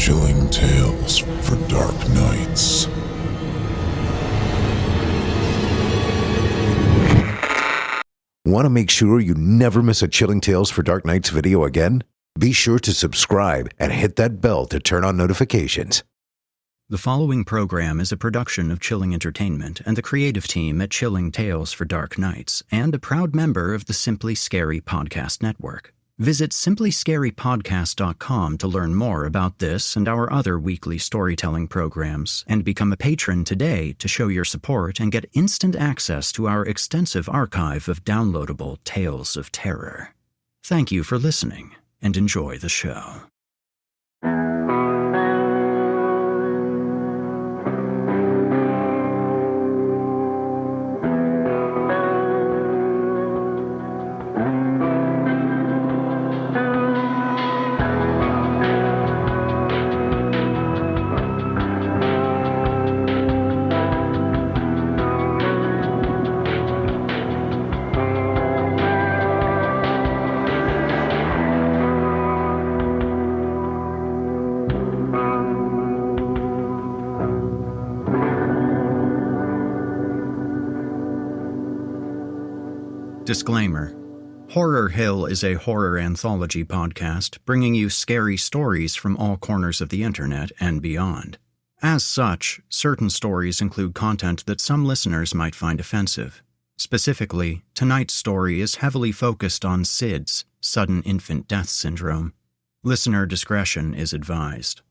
Chilling tales for dark nights. Want to make sure you never miss a Chilling Tales for Dark Nights video again? Be sure to subscribe and hit that bell to turn on notifications. The following program is a production of Chilling Entertainment and the creative team at Chilling Tales for Dark Nights, and a proud member of the Simply Scary Podcast Network. Visit simplyscarypodcast.com to learn more about this and our other weekly storytelling programs, and become a patron today to show your support and get instant access to our extensive archive of downloadable tales of terror. Thank you for listening, and enjoy the show. Disclaimer: Horror Hill is a horror anthology podcast bringing you scary stories from all corners of the internet and beyond. As such, certain stories include content that some listeners might find offensive. Specifically, tonight's story is heavily focused on SIDS, sudden infant death syndrome. Listener discretion is advised.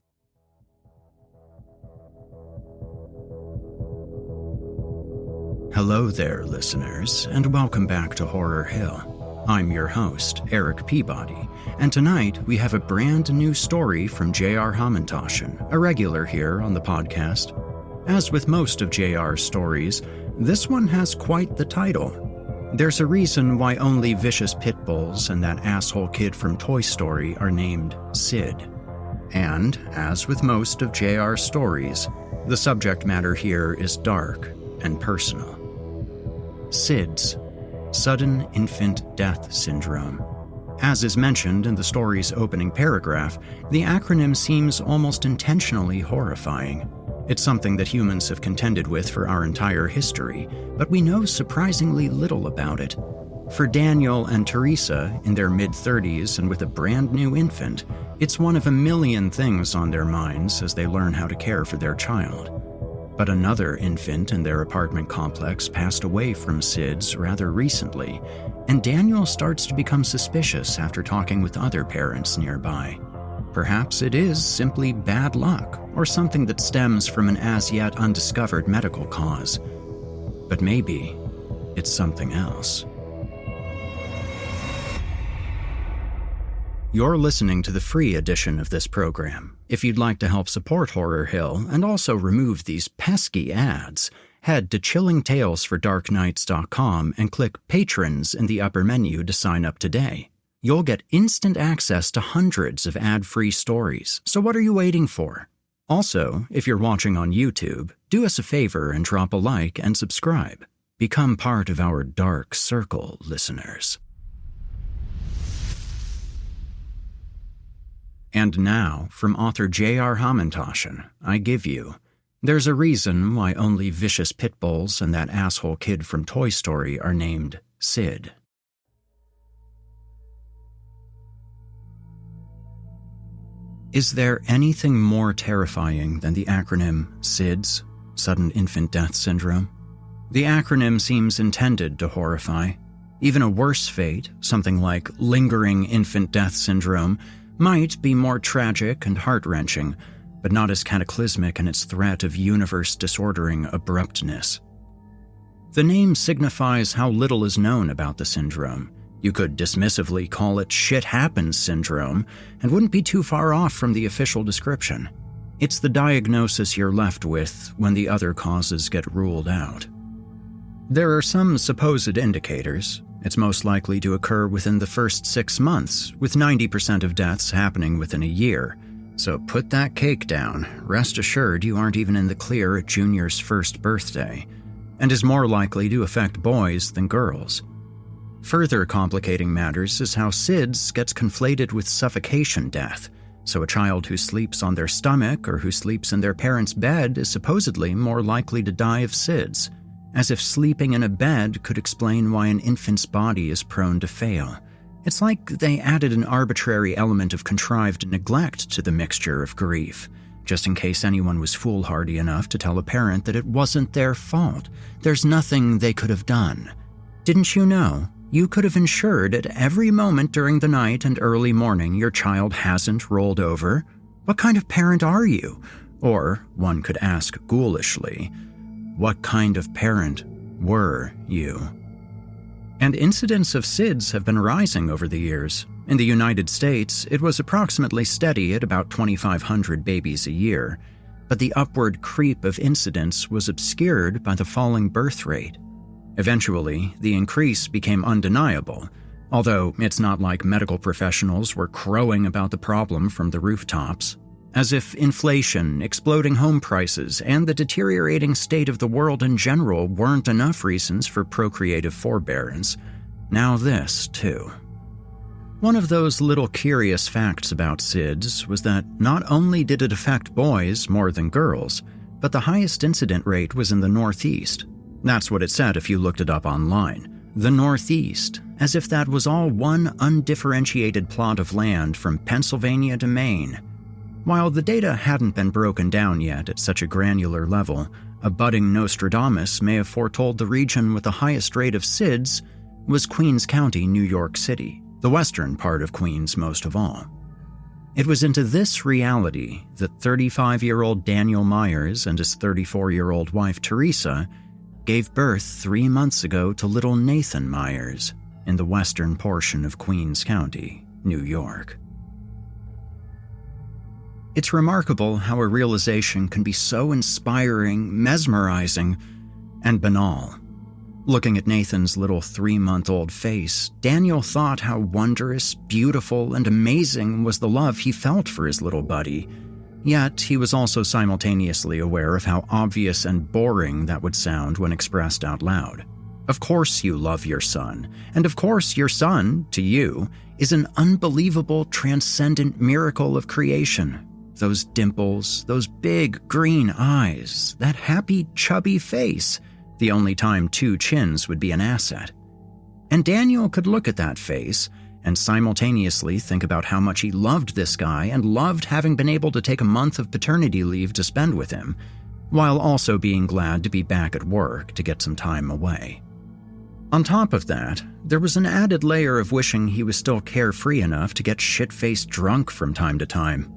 Hello there, listeners, and welcome back to Horror Hill. I'm your host, Erik Peabody, and tonight we have a brand new story from J.R. Hamantaschen, a regular here on the podcast. As with most of J.R.'s stories, this one has quite the title. There's a reason why only vicious Pitbulls and that asshole kid from Toy Story are named Sid. And, as with most of J.R.'s stories, the subject matter here is dark and personal. SIDS, Sudden Infant Death Syndrome. As is mentioned in the story's opening paragraph, the acronym seems almost intentionally horrifying. It's something that humans have contended with for our entire history, but we know surprisingly little about it. For Daniel and Teresa, in their mid-30s and with a brand new infant, it's one of a million things on their minds as they learn how to care for their child. But another infant in their apartment complex passed away from SIDS rather recently, and Daniel starts to become suspicious after talking with other parents nearby. Perhaps it is simply bad luck, or something that stems from an as-yet undiscovered medical cause. But maybe it's something else. You're listening to the free edition of this program. If you'd like to help support Horror Hill and also remove these pesky ads, head to chillingtalesfordarknights.com and click Patrons in the upper menu to sign up today. You'll get instant access to hundreds of ad-free stories, so what are you waiting for? Also, if you're watching on YouTube, do us a favor and drop a like and subscribe. Become part of our dark circle, listeners. And now, from author J.R. Hamantaschen, I give you, There's a Reason Why Only Vicious Pitbulls and That Asshole Kid from Toy Story Are Named Sid. Is there anything more terrifying than the acronym SIDS, Sudden Infant Death Syndrome? The acronym seems intended to horrify. Even a worse fate, something like Lingering Infant Death Syndrome, might be more tragic and heart-wrenching, but not as cataclysmic in its threat of universe-disordering abruptness. The name signifies how little is known about the syndrome. You could dismissively call it shit happens syndrome, and wouldn't be too far off from the official description. It's the diagnosis you're left with when the other causes get ruled out. There are some supposed indicators. It's most likely to occur within the first 6 months, with 90% of deaths happening within a year. So put that cake down. Rest assured you aren't even in the clear at Junior's first birthday, and is more likely to affect boys than girls. Further complicating matters is how SIDS gets conflated with suffocation death, so a child who sleeps on their stomach or who sleeps in their parents' bed is supposedly more likely to die of SIDS, as if sleeping in a bed could explain why an infant's body is prone to fail. It's like they added an arbitrary element of contrived neglect to the mixture of grief, just in case anyone was foolhardy enough to tell a parent that it wasn't their fault. There's nothing they could have done. Didn't you know? You could have ensured at every moment during the night and early morning your child hasn't rolled over. What kind of parent are you? Or, one could ask ghoulishly, what kind of parent were you? And incidents of SIDS have been rising over the years. In the United States, it was approximately steady at about 2,500 babies a year, but the upward creep of incidents was obscured by the falling birth rate. Eventually, the increase became undeniable, although it's not like medical professionals were crowing about the problem from the rooftops. As if inflation, exploding home prices, and the deteriorating state of the world in general weren't enough reasons for procreative forbearance. Now this, too. One of those little curious facts about SIDS was that not only did it affect boys more than girls, but the highest incident rate was in the Northeast. That's what it said if you looked it up online. The Northeast, as if that was all one undifferentiated plot of land from Pennsylvania to Maine. While the data hadn't been broken down yet at such a granular level, a budding Nostradamus may have foretold the region with the highest rate of SIDS was Queens County, New York City, the western part of Queens most of all. It was into this reality that 35-year-old Daniel Myers and his 34-year-old wife Teresa gave birth 3 months ago to little Nathan Myers in the western portion of Queens County, New York. It's remarkable how a realization can be so inspiring, mesmerizing, and banal. Looking at Nathan's little 3-month-old face, Daniel thought how wondrous, beautiful, and amazing was the love he felt for his little buddy. Yet, he was also simultaneously aware of how obvious and boring that would sound when expressed out loud. Of course you love your son, and of course your son, to you, is an unbelievable, transcendent miracle of creation. Those dimples, those big green eyes, that happy, chubby face, the only time 2 chins would be an asset. And Daniel could look at that face and simultaneously think about how much he loved this guy and loved having been able to take a month of paternity leave to spend with him, while also being glad to be back at work to get some time away. On top of that, there was an added layer of wishing he was still carefree enough to get shit-faced drunk from time to time.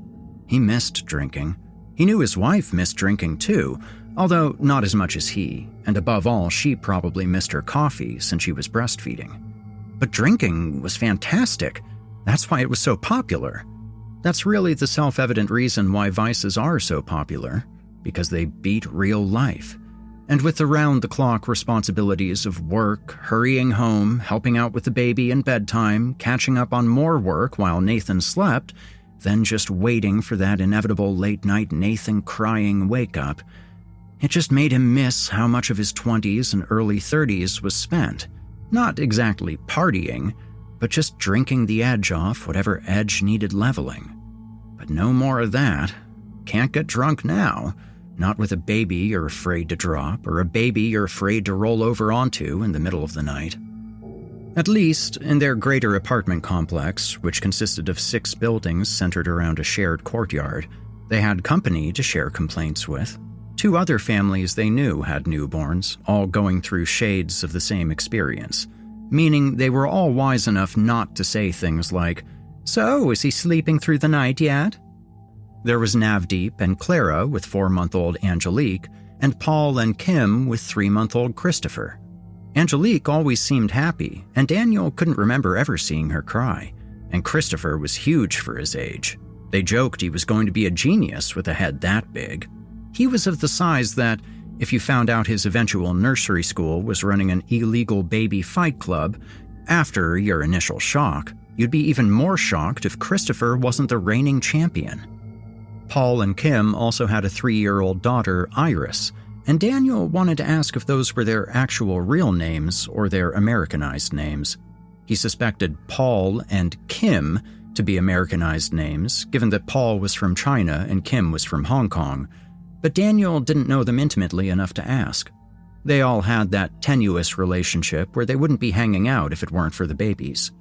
He missed drinking. He knew his wife missed drinking too, although not as much as he, and above all, she probably missed her coffee since she was breastfeeding. But drinking was fantastic. That's why it was so popular. That's really the self-evident reason why vices are so popular, because they beat real life. And with the round-the-clock responsibilities of work, hurrying home, helping out with the baby and bedtime, catching up on more work while Nathan slept, then just waiting for that inevitable late-night Nathan crying wake-up, it just made him miss how much of his 20s and early 30s was spent. Not exactly partying, but just drinking the edge off whatever edge needed leveling. But no more of that. Can't get drunk now. Not with a baby you're afraid to drop, or a baby you're afraid to roll over onto in the middle of the night. At least, in their greater apartment complex, which consisted of 6 buildings centered around a shared courtyard, they had company to share complaints with. 2 other families they knew had newborns, all going through shades of the same experience, meaning they were all wise enough not to say things like, "So, is he sleeping through the night yet?" There was Navdeep and Clara with 4-month-old Angelique, and Paul and Kim with 3-month-old Christopher. Angelique always seemed happy, and Daniel couldn't remember ever seeing her cry, and Christopher was huge for his age. They joked he was going to be a genius with a head that big. He was of the size that, if you found out his eventual nursery school was running an illegal baby fight club, after your initial shock, you'd be even more shocked if Christopher wasn't the reigning champion. Paul and Kim also had a 3-year-old daughter, Iris, and Daniel wanted to ask if those were their actual real names or their Americanized names. He suspected Paul and Kim to be Americanized names, given that Paul was from China and Kim was from Hong Kong, but Daniel didn't know them intimately enough to ask. They all had that tenuous relationship where they wouldn't be hanging out if it weren't for the babies.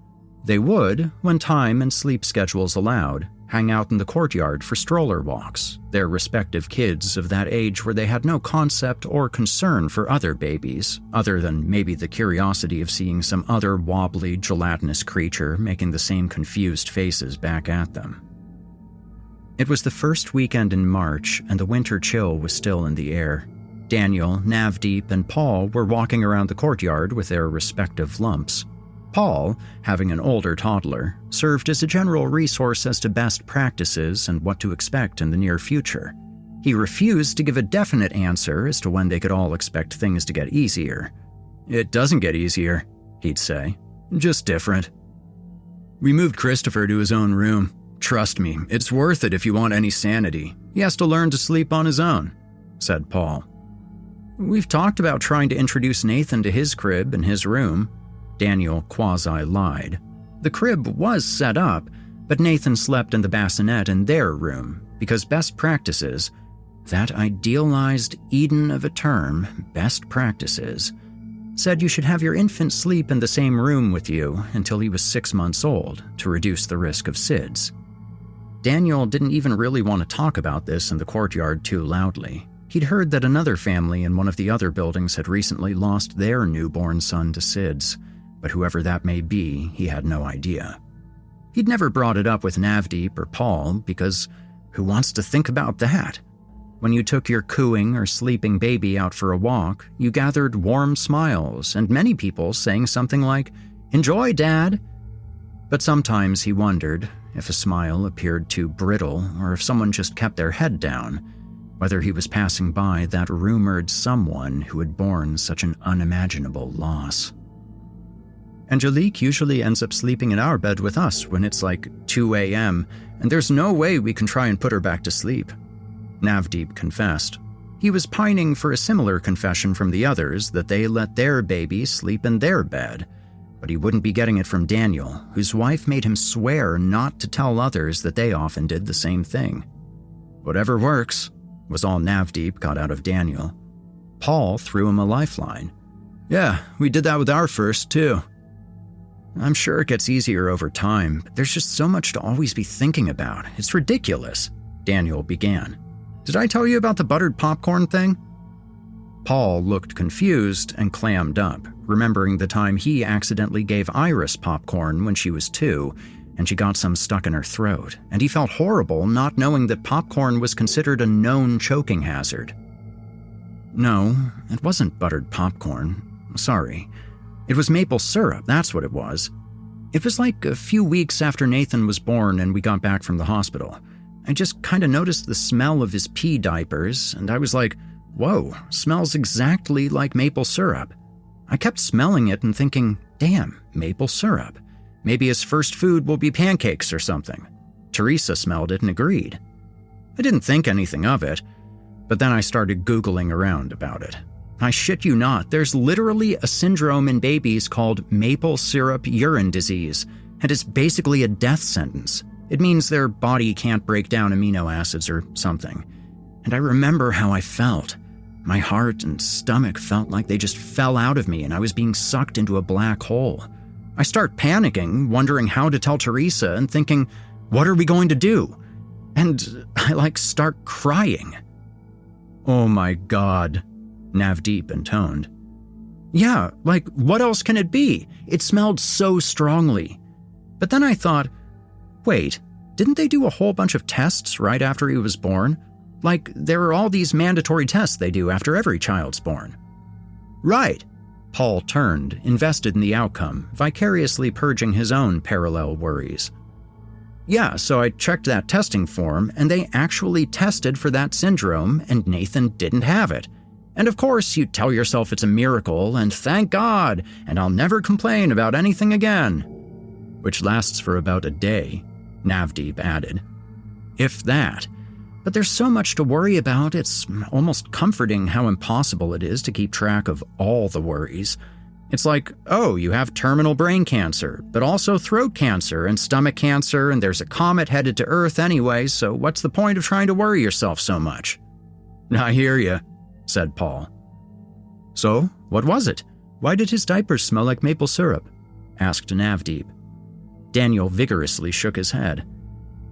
They would, when time and sleep schedules allowed, hang out in the courtyard for stroller walks, their respective kids of that age where they had no concept or concern for other babies, other than maybe the curiosity of seeing some other wobbly, gelatinous creature making the same confused faces back at them. It was the first weekend in March, and the winter chill was still in the air. Daniel, Navdeep, and Paul were walking around the courtyard with their respective lumps. Paul, having an older toddler, served as a general resource as to best practices and what to expect in the near future. He refused to give a definite answer as to when they could all expect things to get easier. "It doesn't get easier," he'd say. "Just different." "We moved Christopher to his own room. Trust me, it's worth it if you want any sanity. He has to learn to sleep on his own," said Paul. "We've talked about trying to introduce Nathan to his crib and his room," Daniel quasi-lied. The crib was set up, but Nathan slept in the bassinet in their room because best practices, that idealized Eden of a term, best practices, said you should have your infant sleep in the same room with you until he was 6 months old to reduce the risk of SIDS. Daniel didn't even really want to talk about this in the courtyard too loudly. He'd heard that another family in one of the other buildings had recently lost their newborn son to SIDS, but whoever that may be, he had no idea. He'd never brought it up with Navdeep or Paul because who wants to think about that? When you took your cooing or sleeping baby out for a walk, you gathered warm smiles and many people saying something like, "Enjoy, Dad." But sometimes he wondered if a smile appeared too brittle or if someone just kept their head down, whether he was passing by that rumored someone who had borne such an unimaginable loss. "Angelique usually ends up sleeping in our bed with us when it's like 2 a.m., and there's no way we can try and put her back to sleep," Navdeep confessed. He was pining for a similar confession from the others that they let their baby sleep in their bed, but he wouldn't be getting it from Daniel, whose wife made him swear not to tell others that they often did the same thing. "Whatever works," was all Navdeep got out of Daniel. Paul threw him a lifeline. "Yeah, we did that with our first, too." "I'm sure it gets easier over time, but there's just so much to always be thinking about. It's ridiculous," Daniel began. "Did I tell you about the buttered popcorn thing?" Paul looked confused and clammed up, remembering the time he accidentally gave Iris popcorn when she was 2, and she got some stuck in her throat, and he felt horrible not knowing that popcorn was considered a known choking hazard. "No, it wasn't buttered popcorn. Sorry. It was maple syrup, that's what it was. It was like a few weeks after Nathan was born and we got back from the hospital. I just kind of noticed the smell of his pee diapers, and I was like, whoa, smells exactly like maple syrup. I kept smelling it and thinking, damn, maple syrup. Maybe his first food will be pancakes or something. Teresa smelled it and agreed. I didn't think anything of it, but then I started Googling around about it. I shit you not, there's literally a syndrome in babies called maple syrup urine disease, and it's basically a death sentence. It means their body can't break down amino acids or something. And I remember how I felt. My heart and stomach felt like they just fell out of me and I was being sucked into a black hole. I start panicking, wondering how to tell Teresa and thinking, what are we going to do? And I start crying. "Oh my God," Navdeep intoned. "Yeah, what else can it be? It smelled so strongly." But then I thought, wait, didn't they do a whole bunch of tests right after he was born? There are all these mandatory tests they do after every child's born. Right. Paul turned, invested in the outcome, vicariously purging his own parallel worries. "Yeah, so I checked that testing form, and they actually tested for that syndrome, and Nathan didn't have it. And of course, you tell yourself it's a miracle, and thank God, and I'll never complain about anything again." Which lasts for about a day, Navdeep added. If that. But there's so much to worry about, it's almost comforting how impossible it is to keep track of all the worries. It's like, oh, you have terminal brain cancer, but also throat cancer and stomach cancer, and there's a comet headed to Earth anyway, so what's the point of trying to worry yourself so much? I hear you, said Paul. So, what was it? Why did his diapers smell like maple syrup? Asked Navdeep. Daniel vigorously shook his head.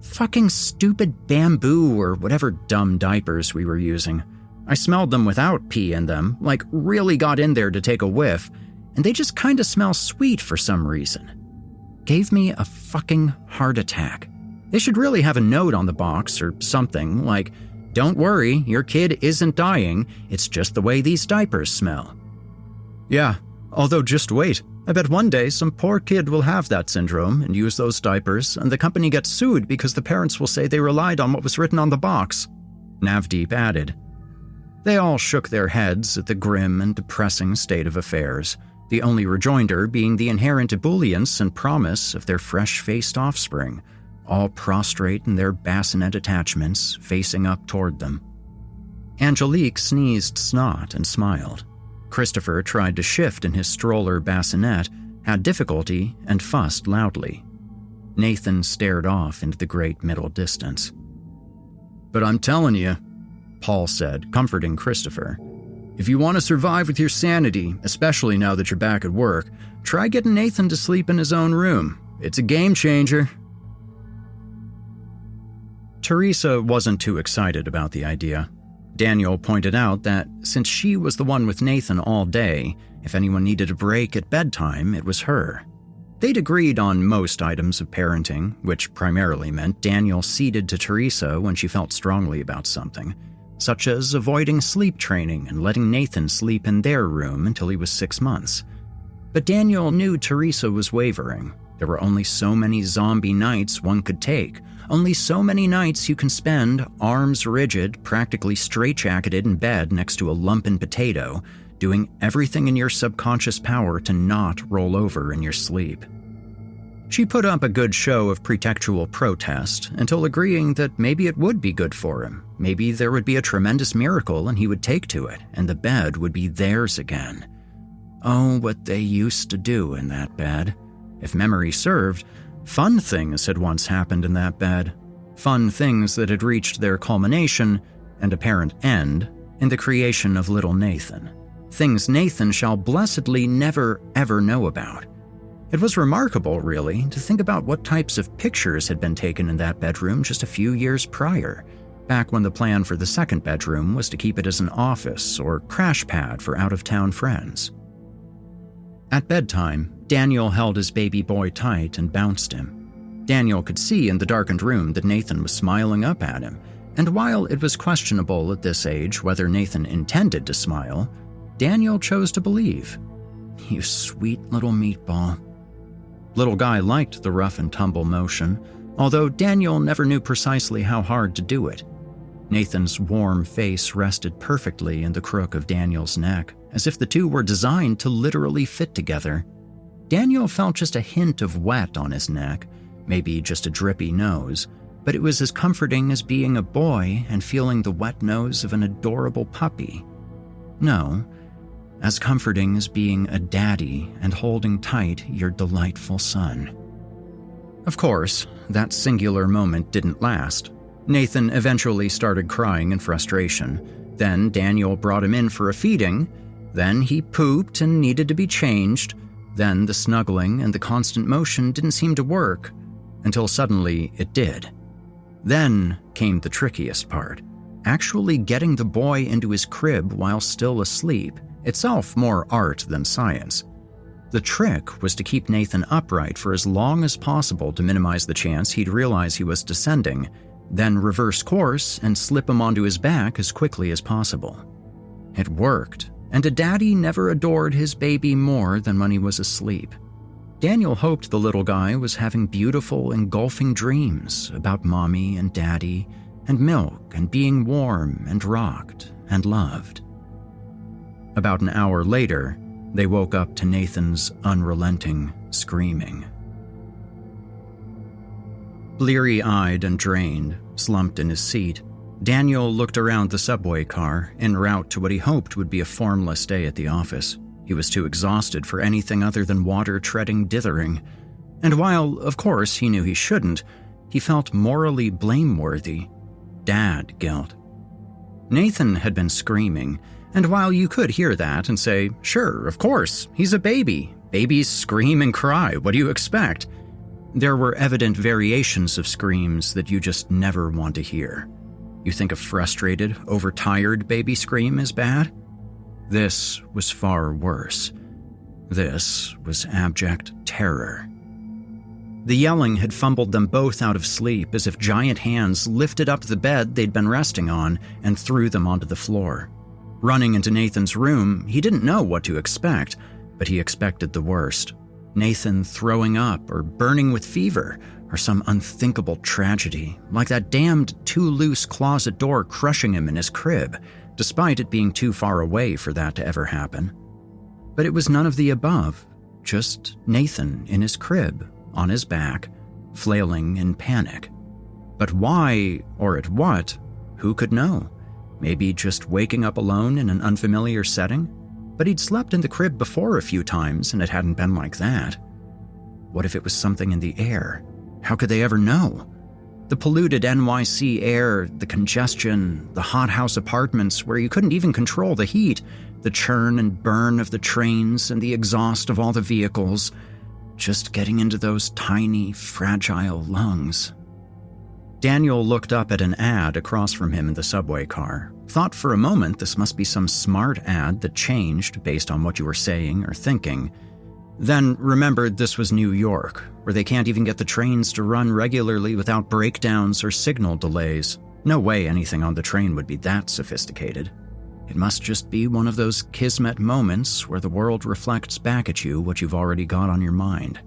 Fucking stupid bamboo or whatever dumb diapers we were using. I smelled them without pee in them, like really got in there to take a whiff, and they just kinda smell sweet for some reason. Gave me a fucking heart attack. They should really have a note on the box or something like, don't worry, your kid isn't dying, it's just the way these diapers smell. Yeah, although just wait. I bet one day some poor kid will have that syndrome and use those diapers, and the company gets sued because the parents will say they relied on what was written on the box, Navdeep added. They all shook their heads at the grim and depressing state of affairs, the only rejoinder being the inherent ebullience and promise of their fresh-faced offspring, all prostrate in their bassinet attachments, facing up toward them. Angelique sneezed snot and smiled. Christopher tried to shift in his stroller bassinet, had difficulty, and fussed loudly. Nathan stared off into the great middle distance. But I'm telling you, Paul said, comforting Christopher, if you want to survive with your sanity, especially now that you're back at work, try getting Nathan to sleep in his own room. It's a game changer. Teresa wasn't too excited about the idea. Daniel pointed out that since she was the one with Nathan all day, if anyone needed a break at bedtime, it was her. They'd agreed on most items of parenting, which primarily meant Daniel ceded to Teresa when she felt strongly about something, such as avoiding sleep training and letting Nathan sleep in their room until he was 6 months. But Daniel knew Teresa was wavering. There were only so many zombie nights one could take, only so many nights you can spend arms rigid, practically straitjacketed in bed next to a lumpen potato, doing everything in your subconscious power to not roll over in your sleep. She put up a good show of pretextual protest until agreeing that maybe it would be good for him. Maybe there would be a tremendous miracle and he would take to it, and the bed would be theirs again. Oh, what they used to do in that bed. If memory served, fun things had once happened in that bed. Fun things that had reached their culmination and apparent end in the creation of little Nathan. Things Nathan shall blessedly never ever know about. It was remarkable, really, to think about what types of pictures had been taken in that bedroom just a few years prior, back when the plan for the second bedroom was to keep it as an office or crash pad for out-of-town friends. At bedtime, Daniel held his baby boy tight and bounced him. Daniel could see in the darkened room that Nathan was smiling up at him, and while it was questionable at this age whether Nathan intended to smile, Daniel chose to believe. You sweet little meatball. Little guy liked the rough and tumble motion, although Daniel never knew precisely how hard to do it. Nathan's warm face rested perfectly in the crook of Daniel's neck, as if the two were designed to literally fit together. Daniel felt just a hint of wet on his neck, maybe just a drippy nose, but it was as comforting as being a boy and feeling the wet nose of an adorable puppy. No, as comforting as being a daddy and holding tight your delightful son. Of course, that singular moment didn't last. Nathan eventually started crying in frustration. Then Daniel brought him in for a feeding. Then he pooped and needed to be changed. Then the snuggling and the constant motion didn't seem to work, until suddenly it did. Then came the trickiest part, actually getting the boy into his crib while still asleep, itself more art than science. The trick was to keep Nathan upright for as long as possible to minimize the chance he'd realize he was descending, then reverse course and slip him onto his back as quickly as possible. It worked, and a daddy never adored his baby more than when he was asleep. Daniel hoped the little guy was having beautiful, engulfing dreams about mommy and daddy and milk and being warm and rocked and loved. About an hour later, they woke up to Nathan's unrelenting screaming. Bleary-eyed and drained, slumped in his seat, Daniel looked around the subway car en route to what he hoped would be a formless day at the office. He was too exhausted for anything other than water-treading dithering. And while, of course, he knew he shouldn't, he felt morally blameworthy. Dad guilt. Nathan had been screaming, and while you could hear that and say, sure, of course, he's a baby. Babies scream and cry, what do you expect? There were evident variations of screams that you just never want to hear. You think a frustrated, overtired baby scream is bad? This was far worse. This was abject terror. The yelling had fumbled them both out of sleep as if giant hands lifted up the bed they'd been resting on and threw them onto the floor. Running into Nathan's room, he didn't know what to expect, but he expected the worst. Nathan throwing up or burning with fever, or some unthinkable tragedy, like that damned too-loose closet door crushing him in his crib, despite it being too far away for that to ever happen. But it was none of the above, just Nathan in his crib, on his back, flailing in panic. But why, or at what, who could know? Maybe just waking up alone in an unfamiliar setting? But he'd slept in the crib before a few times and it hadn't been like that. What if it was something in the air? How could they ever know? The polluted NYC air, the congestion, the hothouse apartments where you couldn't even control the heat, the churn and burn of the trains and the exhaust of all the vehicles, just getting into those tiny, fragile lungs. Daniel looked up at an ad across from him in the subway car, thought for a moment this must be some smart ad that changed based on what you were saying or thinking, then remembered this was New York, where they can't even get the trains to run regularly without breakdowns or signal delays. No way anything on the train would be that sophisticated. It must just be one of those kismet moments where the world reflects back at you what you've already got on your mind.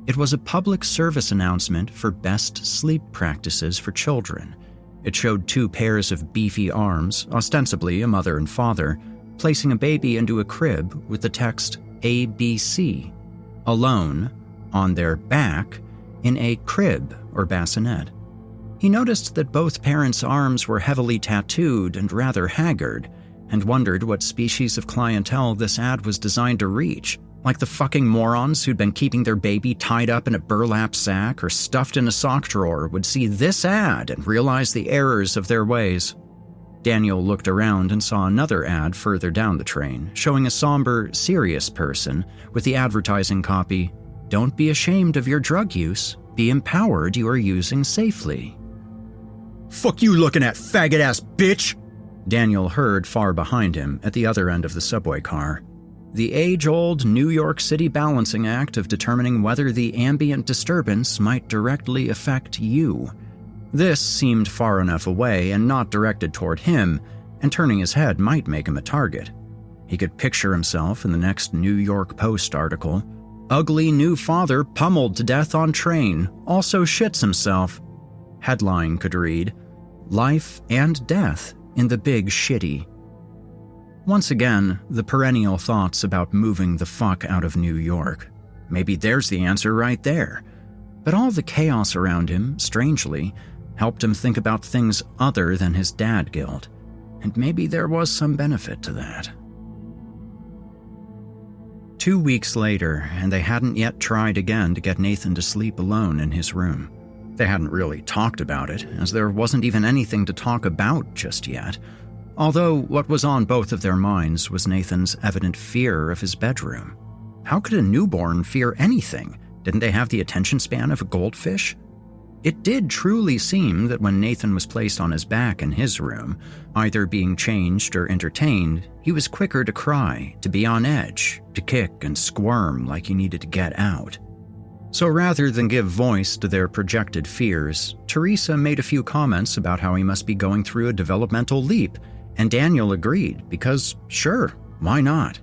It was a public service announcement for best sleep practices for children. It showed two pairs of beefy arms, ostensibly a mother and father, placing a baby into a crib with the text ABC, alone, on their back, in a crib or bassinet. He noticed that both parents' arms were heavily tattooed and rather haggard, and wondered what species of clientele this ad was designed to reach, like the fucking morons who'd been keeping their baby tied up in a burlap sack or stuffed in a sock drawer would see this ad and realize the errors of their ways. Daniel looked around and saw another ad further down the train, showing a somber, serious person with the advertising copy, "Don't be ashamed of your drug use. Be empowered you are using safely." "Fuck you looking at, faggot-ass bitch!" Daniel heard far behind him at the other end of the subway car. The age-old New York City balancing act of determining whether the ambient disturbance might directly affect you. This seemed far enough away and not directed toward him, and turning his head might make him a target. He could picture himself in the next New York Post article. "Ugly new father pummeled to death on train, also shits himself." Headline could read, "Life and death in the big shitty." Once again, the perennial thoughts about moving the fuck out of New York. Maybe there's the answer right there. But all the chaos around him, strangely, helped him think about things other than his dad guilt. And maybe there was some benefit to that. 2 weeks later, and they hadn't yet tried again to get Nathan to sleep alone in his room. They hadn't really talked about it, as there wasn't even anything to talk about just yet. Although what was on both of their minds was Nathan's evident fear of his bedroom. How could a newborn fear anything? Didn't they have the attention span of a goldfish? It did truly seem that when Nathan was placed on his back in his room, either being changed or entertained, he was quicker to cry, to be on edge, to kick and squirm like he needed to get out. So rather than give voice to their projected fears, Teresa made a few comments about how he must be going through a developmental leap, and Daniel agreed because, sure, why not?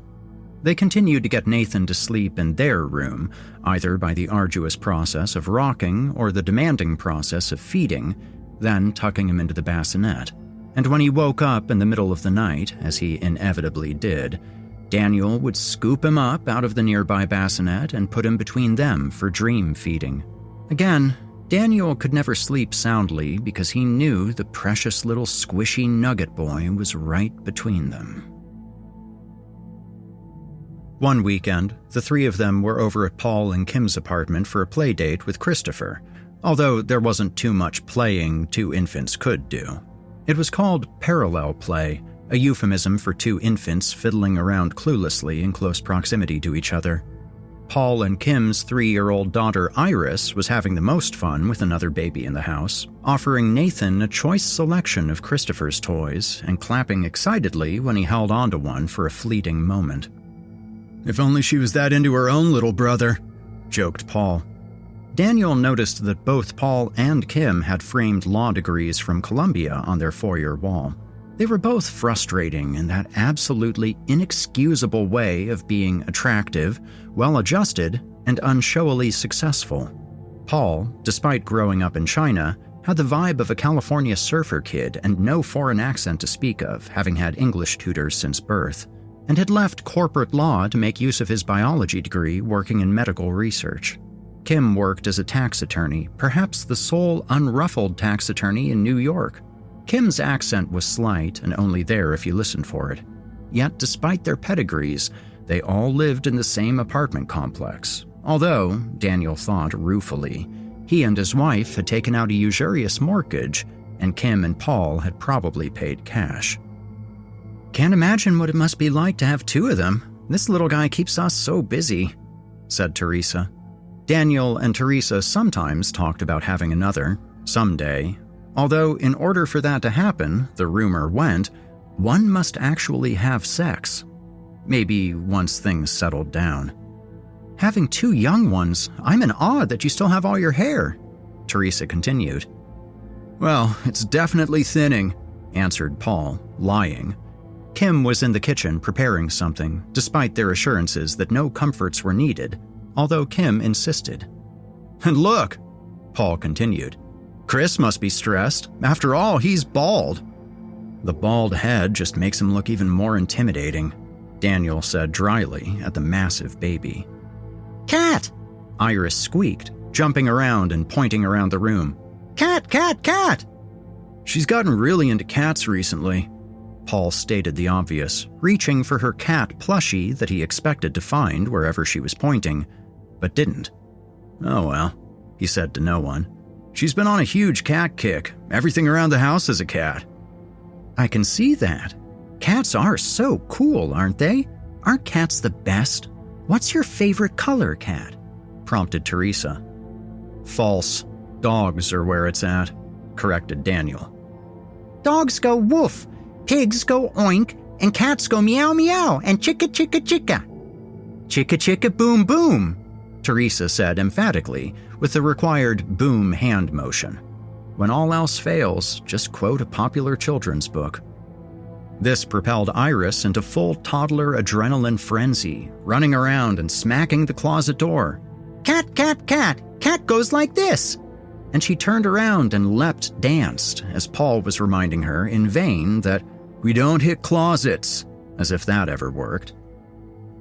They continued to get Nathan to sleep in their room, either by the arduous process of rocking or the demanding process of feeding, then tucking him into the bassinet. And when he woke up in the middle of the night, as he inevitably did, Daniel would scoop him up out of the nearby bassinet and put him between them for dream feeding. Again, Daniel could never sleep soundly because he knew the precious little squishy nugget boy was right between them. One weekend, the three of them were over at Paul and Kim's apartment for a play date with Christopher, although there wasn't too much playing two infants could do. It was called parallel play, a euphemism for two infants fiddling around cluelessly in close proximity to each other. Paul and Kim's 3-year-old daughter Iris was having the most fun with another baby in the house, offering Nathan a choice selection of Christopher's toys and clapping excitedly when he held onto one for a fleeting moment. "If only she was that into her own little brother," joked Paul. Daniel noticed that both Paul and Kim had framed law degrees from Columbia on their foyer wall. They were both frustrating in that absolutely inexcusable way of being attractive, well-adjusted, and unshowily successful. Paul, despite growing up in China, had the vibe of a California surfer kid and no foreign accent to speak of, having had English tutors since birth, and had left corporate law to make use of his biology degree working in medical research. Kim worked as a tax attorney, perhaps the sole unruffled tax attorney in New York. Kim's accent was slight and only there if you listened for it. Yet despite their pedigrees, they all lived in the same apartment complex, although, Daniel thought ruefully, he and his wife had taken out a usurious mortgage, and Kim and Paul had probably paid cash. "Can't imagine what it must be like to have two of them. This little guy keeps us so busy," said Teresa. Daniel and Teresa sometimes talked about having another, someday, although in order for that to happen, the rumor went, one must actually have sex. Maybe once things settled down. "Having two young ones, I'm in awe that you still have all your hair," Teresa continued. "Well, it's definitely thinning," answered Paul, lying. Kim was in the kitchen preparing something, despite their assurances that no comforts were needed, although Kim insisted. "And look," Paul continued, "Chris must be stressed. After all, he's bald." "The bald head just makes him look even more intimidating," Daniel said dryly at the massive baby. "Cat!" Iris squeaked, jumping around and pointing around the room. "Cat, cat, cat!" "She's gotten really into cats recently," Paul stated the obvious, reaching for her cat plushie that he expected to find wherever she was pointing, but didn't. "Oh well," he said to no one. "She's been on a huge cat kick. Everything around the house is a cat." "I can see that. Cats are so cool, aren't they? Aren't cats the best? What's your favorite color, Cat?" prompted Teresa. "False. Dogs are where it's at," corrected Daniel. "Dogs go woof, pigs go oink, and cats go meow meow and chicka chicka chicka." "Chicka chicka boom boom," Teresa said emphatically, with the required boom hand motion. When all else fails, just quote a popular children's book. This propelled Iris into full toddler adrenaline frenzy, running around and smacking the closet door. "Cat, cat, cat! Cat goes like this!" And she turned around and leapt danced, as Paul was reminding her in vain that we don't hit closets, as if that ever worked.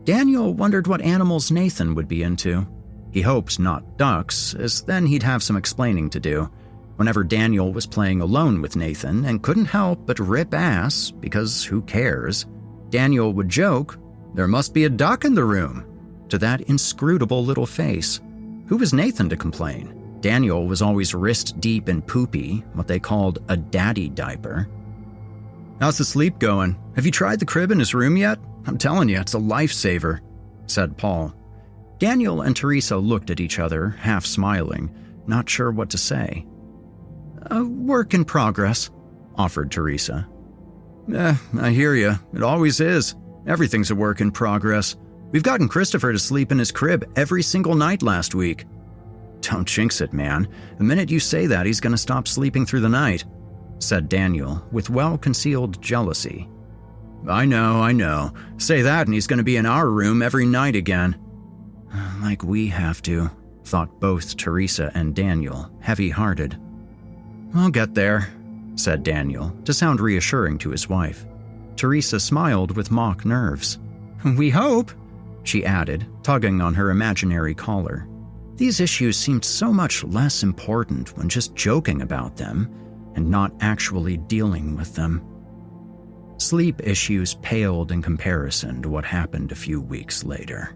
Daniel wondered what animals Nathan would be into. He hoped not ducks, as then he'd have some explaining to do. Whenever Daniel was playing alone with Nathan and couldn't help but rip ass, because who cares, Daniel would joke, "There must be a duck in the room," to that inscrutable little face. Who was Nathan to complain? Daniel was always wrist deep in poopy, what they called a daddy diaper. "How's the sleep going? Have you tried the crib in his room yet? I'm telling you, it's a lifesaver," said Paul. Daniel and Teresa looked at each other, half smiling, not sure what to say. "A work in progress," offered Teresa. I hear you. It always is. Everything's a work in progress. We've gotten Christopher to sleep in his crib every single night last week." "Don't jinx it, man. The minute you say that, he's going to stop sleeping through the night," said Daniel, with well-concealed jealousy. I know. Say that and he's going to be in our room every night again." "Like we have to," thought both Teresa and Daniel, heavy-hearted. "I'll get there," said Daniel, to sound reassuring to his wife. Teresa smiled with mock nerves. "We hope," she added, tugging on her imaginary collar. These issues seemed so much less important when just joking about them and not actually dealing with them. Sleep issues paled in comparison to what happened a few weeks later.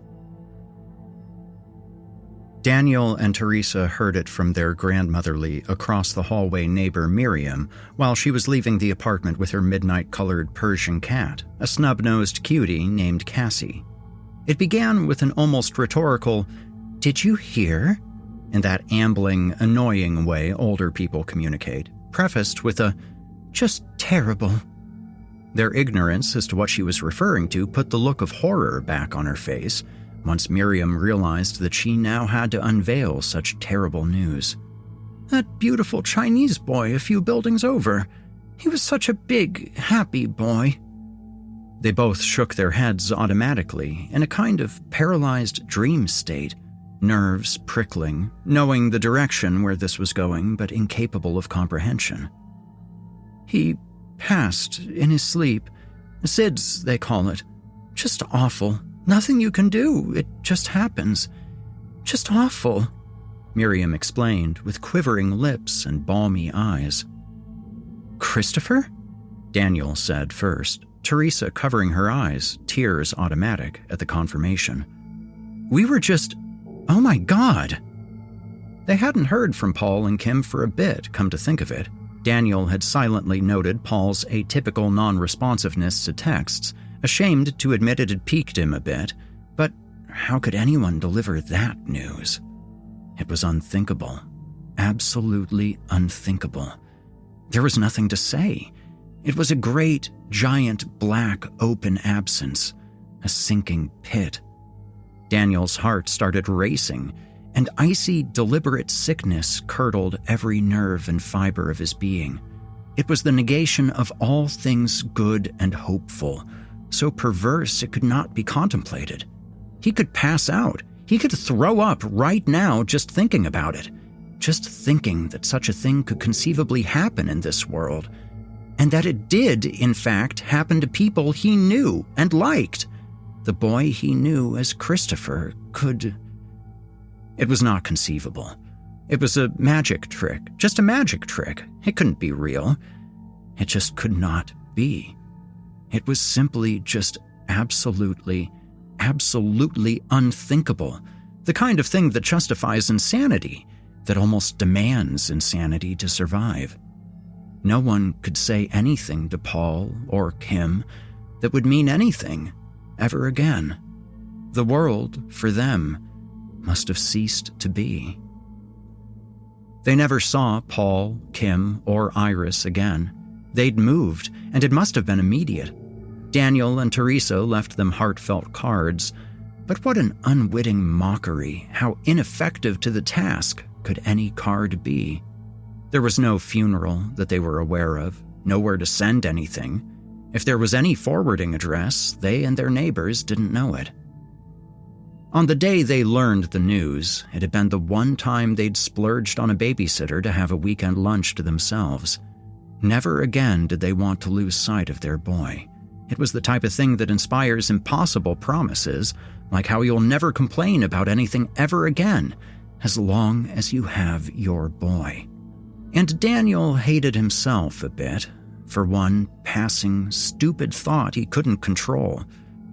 Daniel and Teresa heard it from their grandmotherly, across-the-hallway neighbor Miriam while she was leaving the apartment with her midnight-colored Persian cat, a snub-nosed cutie named Cassie. It began with an almost rhetorical, "Did you hear?" in that ambling, annoying way older people communicate, prefaced with a, "Just terrible." Their ignorance as to what she was referring to put the look of horror back on her face once Miriam realized that she now had to unveil such terrible news. "That beautiful Chinese boy a few buildings over. He was such a big, happy boy." They both shook their heads automatically in a kind of paralyzed dream state, nerves prickling, knowing the direction where this was going but incapable of comprehension. "He passed in his sleep. SIDS, they call it. Just awful. Nothing you can do. It just happens. Just awful," Miriam explained with quivering lips and balmy eyes. "Christopher?" Daniel said first, Teresa covering her eyes, tears automatic at the confirmation. "We were just... oh my God!" They hadn't heard from Paul and Kim for a bit, come to think of it. Daniel had silently noted Paul's atypical non-responsiveness to texts, ashamed to admit it had piqued him a bit, but how could anyone deliver that news? It was unthinkable. Absolutely unthinkable. There was nothing to say. It was a great, giant, black, open absence, a sinking pit. Daniel's heart started racing, and icy, deliberate sickness curdled every nerve and fiber of his being. It was the negation of all things good and hopeful, so perverse it could not be contemplated. He could pass out. He could throw up right now just thinking about it. Just thinking that such a thing could conceivably happen in this world. And that it did, in fact, happen to people he knew and liked. The boy he knew as Christopher could... It was not conceivable. It was a magic trick, just a magic trick. It couldn't be real. It just could not be. It was simply just absolutely, absolutely unthinkable. The kind of thing that justifies insanity, that almost demands insanity to survive. No one could say anything to Paul or Kim that would mean anything ever again. The world, for them, must have ceased to be. They never saw Paul, Kim, or Iris again. They'd moved, and it must have been immediate. Daniel and Teresa left them heartfelt cards, but what an unwitting mockery, how ineffective to the task could any card be. There was no funeral that they were aware of, nowhere to send anything. If there was any forwarding address, they and their neighbors didn't know it. On the day they learned the news, it had been the one time they'd splurged on a babysitter to have a weekend lunch to themselves. Never again did they want to lose sight of their boy. It was the type of thing that inspires impossible promises, like how you'll never complain about anything ever again, as long as you have your boy. And Daniel hated himself a bit for one passing, stupid thought he couldn't control.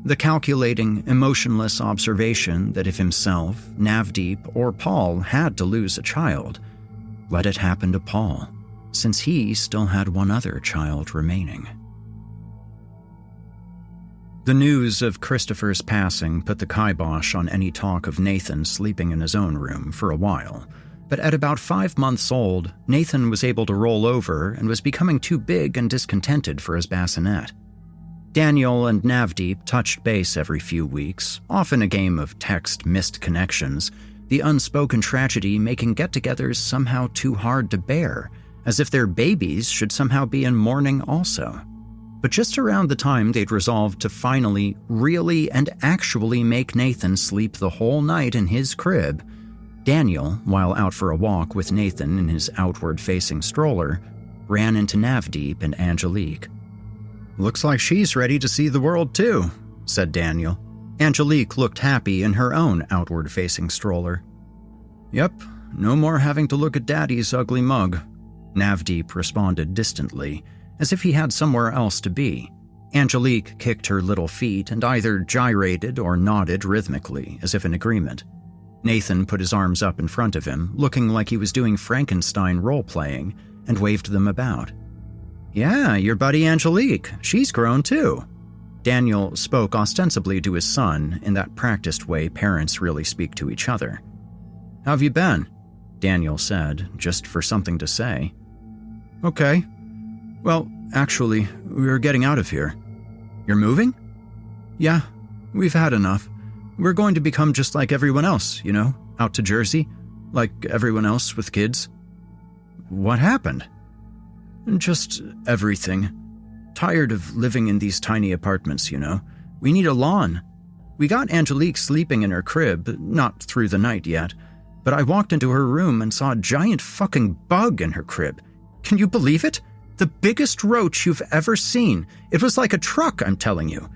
The calculating, emotionless observation that if himself, Navdeep, or Paul had to lose a child, let it happen to Paul, since he still had one other child remaining. The news of Christopher's passing put the kibosh on any talk of Nathan sleeping in his own room for a while, but at about 5 months old, Nathan was able to roll over and was becoming too big and discontented for his bassinet. Daniel and Navdeep touched base every few weeks, often a game of text missed connections, the unspoken tragedy making get-togethers somehow too hard to bear, as if their babies should somehow be in mourning also. But just around the time they'd resolved to finally, really and actually make Nathan sleep the whole night in his crib, Daniel, while out for a walk with Nathan in his outward-facing stroller, ran into Navdeep and Angelique. "Looks like she's ready to see the world too," said Daniel. Angelique looked happy in her own outward-facing stroller. "Yep, no more having to look at Daddy's ugly mug," Navdeep responded distantly, as if he had somewhere else to be. Angelique kicked her little feet and either gyrated or nodded rhythmically, as if in agreement. Nathan put his arms up in front of him, looking like he was doing Frankenstein role-playing, and waved them about. "Yeah, your buddy Angelique. She's grown too." Daniel spoke ostensibly to his son in that practiced way parents really speak to each other. "How've you been?" Daniel said, just for something to say. "Okay. Well, actually, we're getting out of here." "You're moving?" "Yeah, we've had enough. We're going to become just like everyone else, out to Jersey, like everyone else with kids." "What happened?" "Just everything. Tired of living in these tiny apartments, We need a lawn. We got Angelique sleeping in her crib, not through the night yet, but I walked into her room and saw a giant fucking bug in her crib. Can you believe it? The biggest roach you've ever seen. It was like a truck, I'm telling you.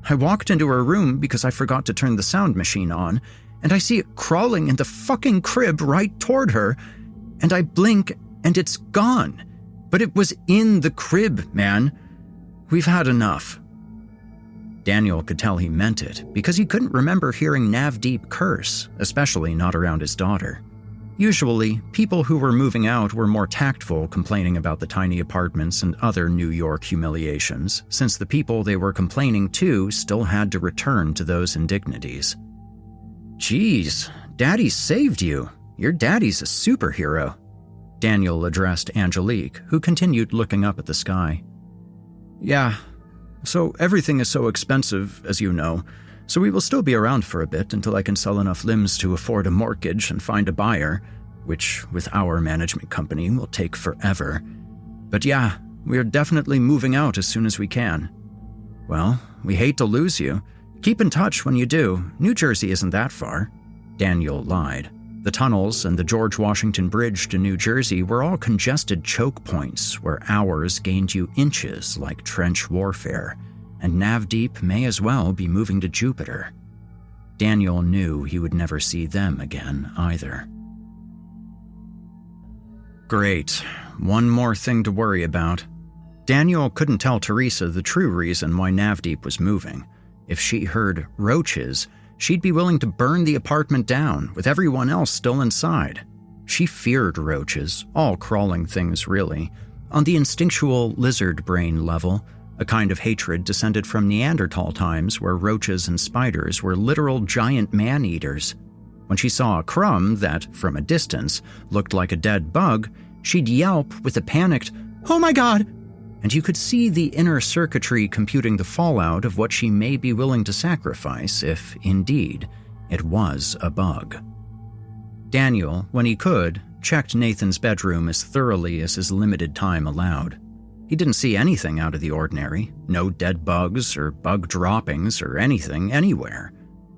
I walked into her room because I forgot to turn the sound machine on, and I see it crawling in the fucking crib right toward her, and I blink and it's gone. But it was in the crib, man. We've had enough." Daniel could tell he meant it because he couldn't remember hearing Navdeep curse, especially not around his daughter. Usually, people who were moving out were more tactful, complaining about the tiny apartments and other New York humiliations, since the people they were complaining to still had to return to those indignities. "Geez, Daddy saved you. Your daddy's a superhero." Daniel addressed Angelique, who continued looking up at the sky. "Yeah, so everything is so expensive, as you know, so we will still be around for a bit until I can sell enough limbs to afford a mortgage and find a buyer, which, with our management company, will take forever. But yeah, we are definitely moving out as soon as we can." "Well, we hate to lose you. Keep in touch when you do. New Jersey isn't that far." Daniel lied. The tunnels and the George Washington Bridge to New Jersey were all congested choke points where hours gained you inches like trench warfare, and Navdeep may as well be moving to Jupiter. Daniel knew he would never see them again either. Great. One more thing to worry about. Daniel couldn't tell Teresa the true reason why Navdeep was moving. If she heard roaches, she'd be willing to burn the apartment down with everyone else still inside. She feared roaches, all crawling things really, on the instinctual lizard brain level, a kind of hatred descended from Neanderthal times where roaches and spiders were literal giant man-eaters. When she saw a crumb that, from a distance, looked like a dead bug, she'd yelp with a panicked, "Oh my God!" And you could see the inner circuitry computing the fallout of what she may be willing to sacrifice if, indeed, it was a bug. Daniel, when he could, checked Nathan's bedroom as thoroughly as his limited time allowed. He didn't see anything out of the ordinary, no dead bugs or bug droppings or anything anywhere.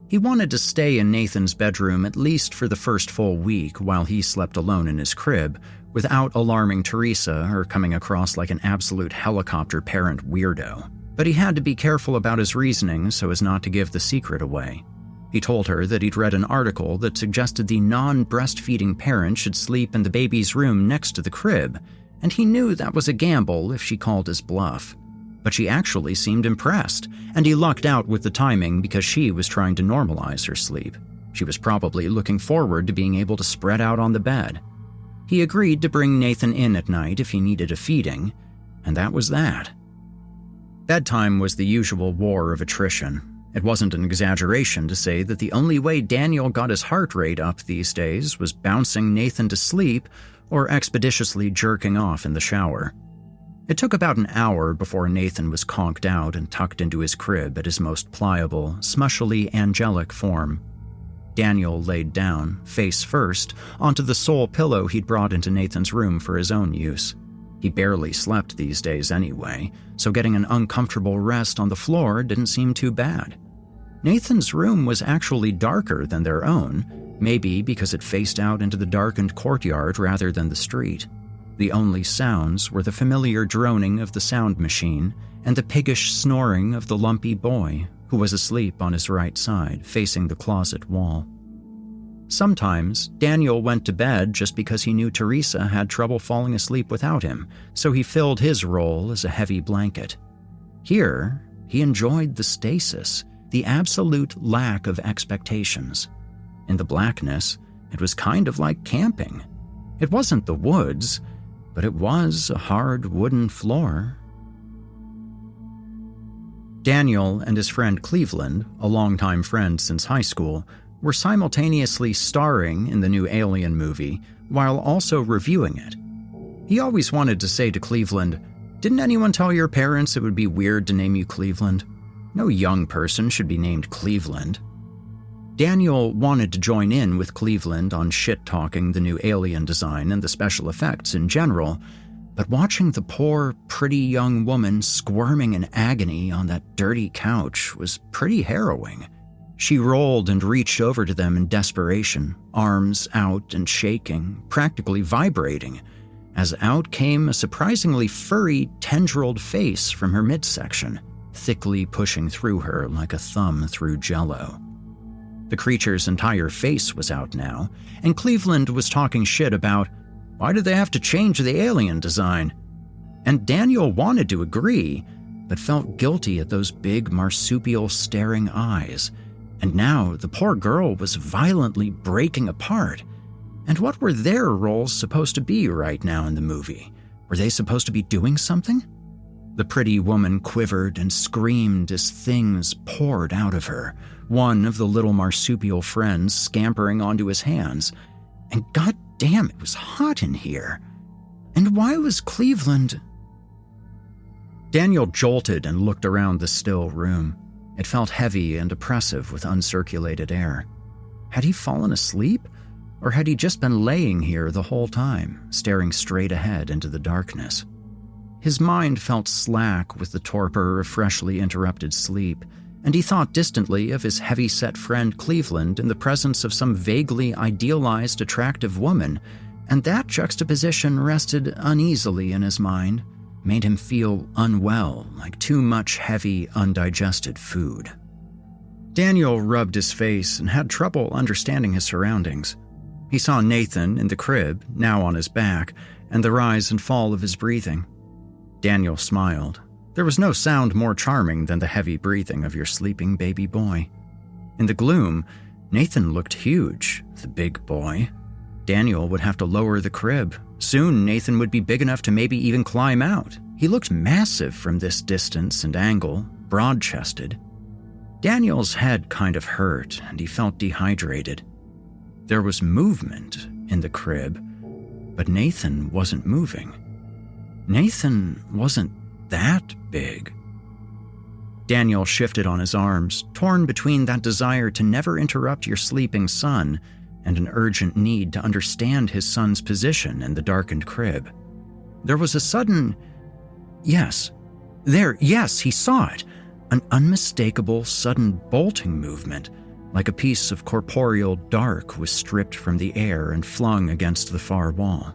He wanted to stay in Nathan's bedroom at least for the first full week while he slept alone in his crib, without alarming Teresa or coming across like an absolute helicopter parent weirdo. But he had to be careful about his reasoning so as not to give the secret away. He told her that he'd read an article that suggested the non-breastfeeding parent should sleep in the baby's room next to the crib, and he knew that was a gamble if she called his bluff. But she actually seemed impressed, and he lucked out with the timing because she was trying to normalize her sleep. She was probably looking forward to being able to spread out on the bed. He agreed to bring Nathan in at night if he needed a feeding, and that was that. Bedtime was the usual war of attrition. It wasn't an exaggeration to say that the only way Daniel got his heart rate up these days was bouncing Nathan to sleep or expeditiously jerking off in the shower. It took about an hour before Nathan was conked out and tucked into his crib at his most pliable, smushily angelic form. Daniel laid down, face first, onto the sole pillow he'd brought into Nathan's room for his own use. He barely slept these days anyway, so getting an uncomfortable rest on the floor didn't seem too bad. Nathan's room was actually darker than their own, maybe because it faced out into the darkened courtyard rather than the street. The only sounds were the familiar droning of the sound machine and the piggish snoring of the lumpy boy, who was asleep on his right side, facing the closet wall. Sometimes, Daniel went to bed just because he knew Teresa had trouble falling asleep without him, so he filled his role as a heavy blanket. Here, he enjoyed the stasis, the absolute lack of expectations. In the blackness, it was kind of like camping. It wasn't the woods, but it was a hard wooden floor. Daniel and his friend Cleveland, a longtime friend since high school, were simultaneously starring in the new Alien movie while also reviewing it. He always wanted to say to Cleveland, "Didn't anyone tell your parents it would be weird to name you Cleveland? No young person should be named Cleveland." Daniel wanted to join in with Cleveland on shit-talking the new Alien design and the special effects in general, but watching the poor, pretty young woman squirming in agony on that dirty couch was pretty harrowing. She rolled and reached over to them in desperation, arms out and shaking, practically vibrating, as out came a surprisingly furry, tendrilled face from her midsection, thickly pushing through her like a thumb through jello. The creature's entire face was out now, and Cleveland was talking shit about, why did they have to change the alien design? And Daniel wanted to agree, but felt guilty at those big marsupial staring eyes. And now the poor girl was violently breaking apart. And what were their roles supposed to be right now in the movie? Were they supposed to be doing something? The pretty woman quivered and screamed as things poured out of her, one of the little marsupial friends scampering onto his hands. And goddamn, it was hot in here. And why was Cleveland... Daniel jolted and looked around the still room. It felt heavy and oppressive with uncirculated air. Had he fallen asleep? Or had he just been laying here the whole time, staring straight ahead into the darkness? His mind felt slack with the torpor of freshly interrupted sleep, and he thought distantly of his heavy-set friend Cleveland in the presence of some vaguely idealized, attractive woman, and that juxtaposition rested uneasily in his mind, made him feel unwell, like too much heavy, undigested food. Daniel rubbed his face and had trouble understanding his surroundings. He saw Nathan in the crib, now on his back, and the rise and fall of his breathing. Daniel smiled. There was no sound more charming than the heavy breathing of your sleeping baby boy. In the gloom, Nathan looked huge, the big boy. Daniel would have to lower the crib. Soon, Nathan would be big enough to maybe even climb out. He looked massive from this distance and angle, broad-chested. Daniel's head kind of hurt, and he felt dehydrated. There was movement in the crib, but Nathan wasn't moving. Nathan wasn't that big. Daniel shifted on his arms, torn between that desire to never interrupt your sleeping son and an urgent need to understand his son's position in the darkened crib. There was a sudden... Yes, he saw it. An unmistakable, sudden bolting movement, like a piece of corporeal dark was stripped from the air and flung against the far wall.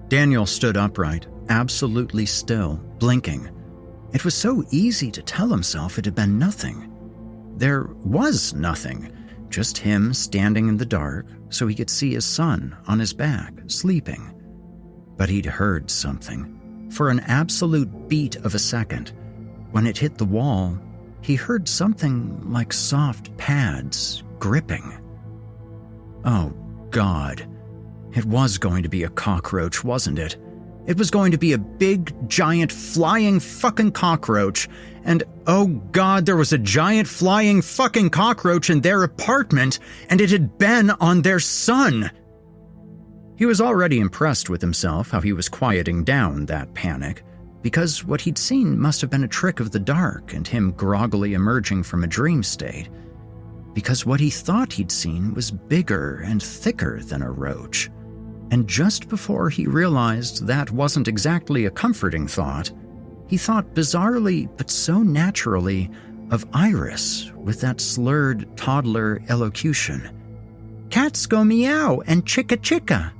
Daniel stood upright, absolutely still, blinking. It was so easy to tell himself it had been nothing. There was nothing, just him standing in the dark so he could see his son on his back, sleeping. But he'd heard something. For an absolute beat of a second, when it hit the wall, he heard something like soft pads gripping. Oh, God. It was going to be a cockroach, wasn't it? It was going to be a big, giant, flying fucking cockroach. And oh God, there was a giant flying fucking cockroach in their apartment, and it had been on their son. He was already impressed with himself how he was quieting down that panic, because what he'd seen must have been a trick of the dark and him groggily emerging from a dream state. Because what he thought he'd seen was bigger and thicker than a roach. And just before he realized that wasn't exactly a comforting thought, he thought bizarrely but so naturally of Iris with that slurred toddler elocution. Cats go meow and chicka chicka.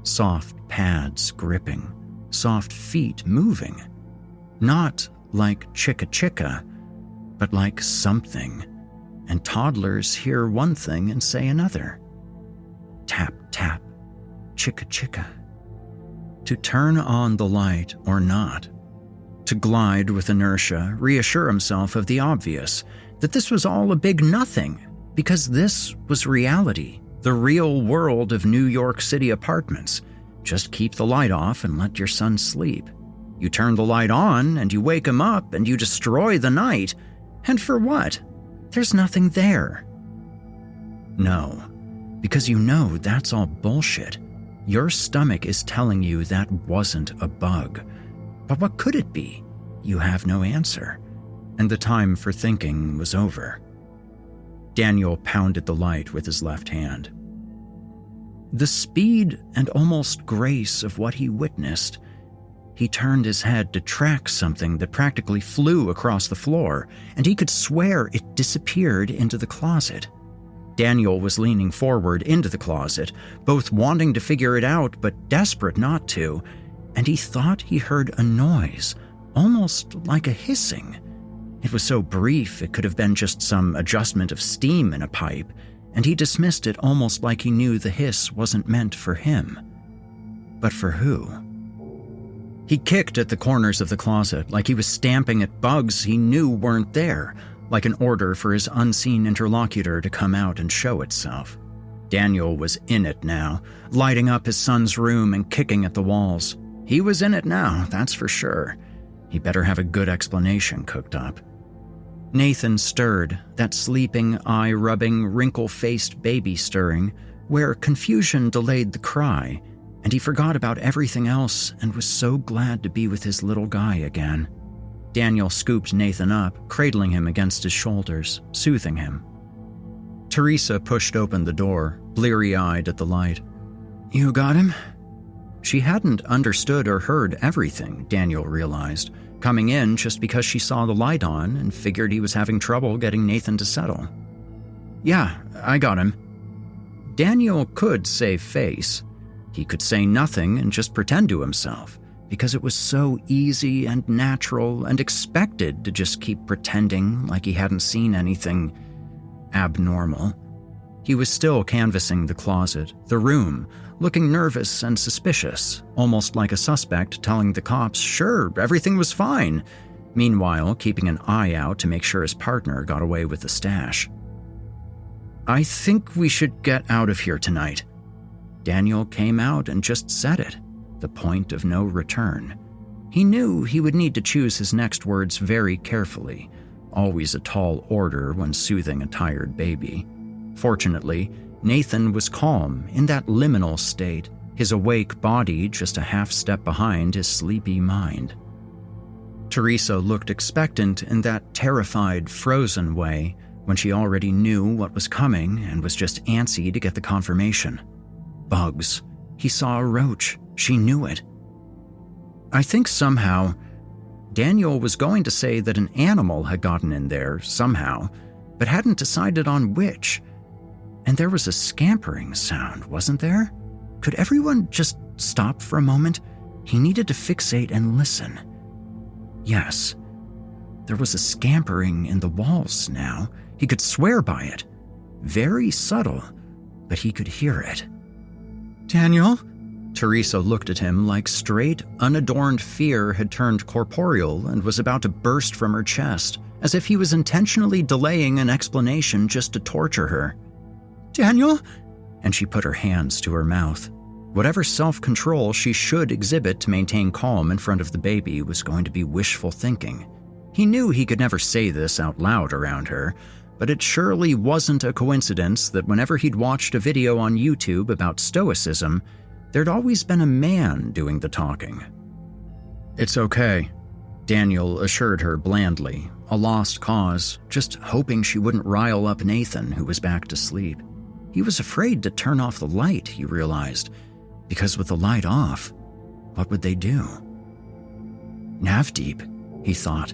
Soft pads gripping, soft feet moving. Not like chicka chicka, but like something. And toddlers hear one thing and say another. Tap, tap, chicka chicka. To turn on the light or not, to glide with inertia, reassure himself of the obvious, that this was all a big nothing, because this was reality, the real world of New York City apartments. Just keep the light off and let your son sleep. You turn the light on and you wake him up and you destroy the night. And for what? There's nothing there. No, because you know that's all bullshit. Your stomach is telling you that wasn't a bug. But what could it be? You have no answer. And the time for thinking was over. Daniel pounded the light with his left hand. The speed and almost grace of what he witnessed. He turned his head to track something that practically flew across the floor, and he could swear it disappeared into the closet. Daniel was leaning forward into the closet, both wanting to figure it out but desperate not to, and he thought he heard a noise, almost like a hissing. It was so brief it could have been just some adjustment of steam in a pipe, and he dismissed it almost like he knew the hiss wasn't meant for him. But for who? He kicked at the corners of the closet like he was stamping at bugs he knew weren't there, like an order for his unseen interlocutor to come out and show itself. Daniel was in it now, lighting up his son's room and kicking at the walls. He was in it now, that's for sure. He better have a good explanation cooked up. Nathan stirred, that sleeping, eye-rubbing, wrinkle-faced baby stirring, where confusion delayed the cry, and he forgot about everything else and was so glad to be with his little guy again. Daniel scooped Nathan up, cradling him against his shoulders, soothing him. Teresa pushed open the door, bleary-eyed at the light. "You got him?" She hadn't understood or heard everything, Daniel realized, coming in just because she saw the light on and figured he was having trouble getting Nathan to settle. "Yeah, I got him." Daniel could save face. He could say nothing and just pretend to himself, because it was so easy and natural and expected to just keep pretending like he hadn't seen anything abnormal. He was still canvassing the closet, the room, looking nervous and suspicious, almost like a suspect telling the cops, sure, everything was fine, meanwhile keeping an eye out to make sure his partner got away with the stash. "I think we should get out of here tonight." Daniel came out and just said it, the point of no return. He knew he would need to choose his next words very carefully, always a tall order when soothing a tired baby. Fortunately, Nathan was calm in that liminal state, his awake body just a half step behind his sleepy mind. Teresa looked expectant in that terrified, frozen way when she already knew what was coming and was just antsy to get the confirmation. Bugs. He saw a roach. She knew it. I think somehow, Daniel was going to say that an animal had gotten in there somehow, but hadn't decided on which. And there was a scampering sound, wasn't there? Could everyone just stop for a moment? He needed to fixate and listen. Yes, there was a scampering in the walls now. He could swear by it. Very subtle, but he could hear it. "Daniel?" Teresa looked at him like straight, unadorned fear had turned corporeal and was about to burst from her chest, as if he was intentionally delaying an explanation just to torture her. "Daniel?" And she put her hands to her mouth. Whatever self-control she should exhibit to maintain calm in front of the baby was going to be wishful thinking. He knew he could never say this out loud around her, but it surely wasn't a coincidence that whenever he'd watched a video on YouTube about stoicism, there'd always been a man doing the talking. "It's okay," Daniel assured her blandly, a lost cause, just hoping she wouldn't rile up Nathan, who was back to sleep. He was afraid to turn off the light, he realized, because with the light off, what would they do? Navdeep, he thought.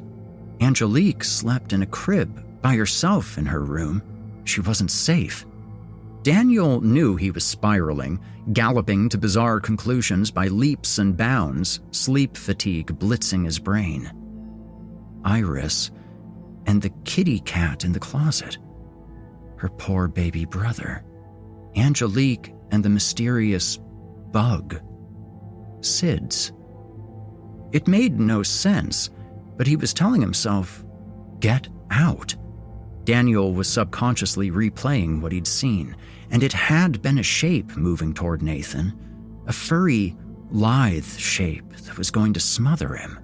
Angelique slept in a crib by herself in her room. She wasn't safe. Daniel knew he was spiraling, galloping to bizarre conclusions by leaps and bounds, sleep fatigue blitzing his brain. Iris and the kitty cat in the closet. Her poor baby brother. Angelique and the mysterious bug. SIDS. It made no sense, but he was telling himself, "Get out." Daniel was subconsciously replaying what he'd seen, and it had been a shape moving toward Nathan, a furry, lithe shape that was going to smother him.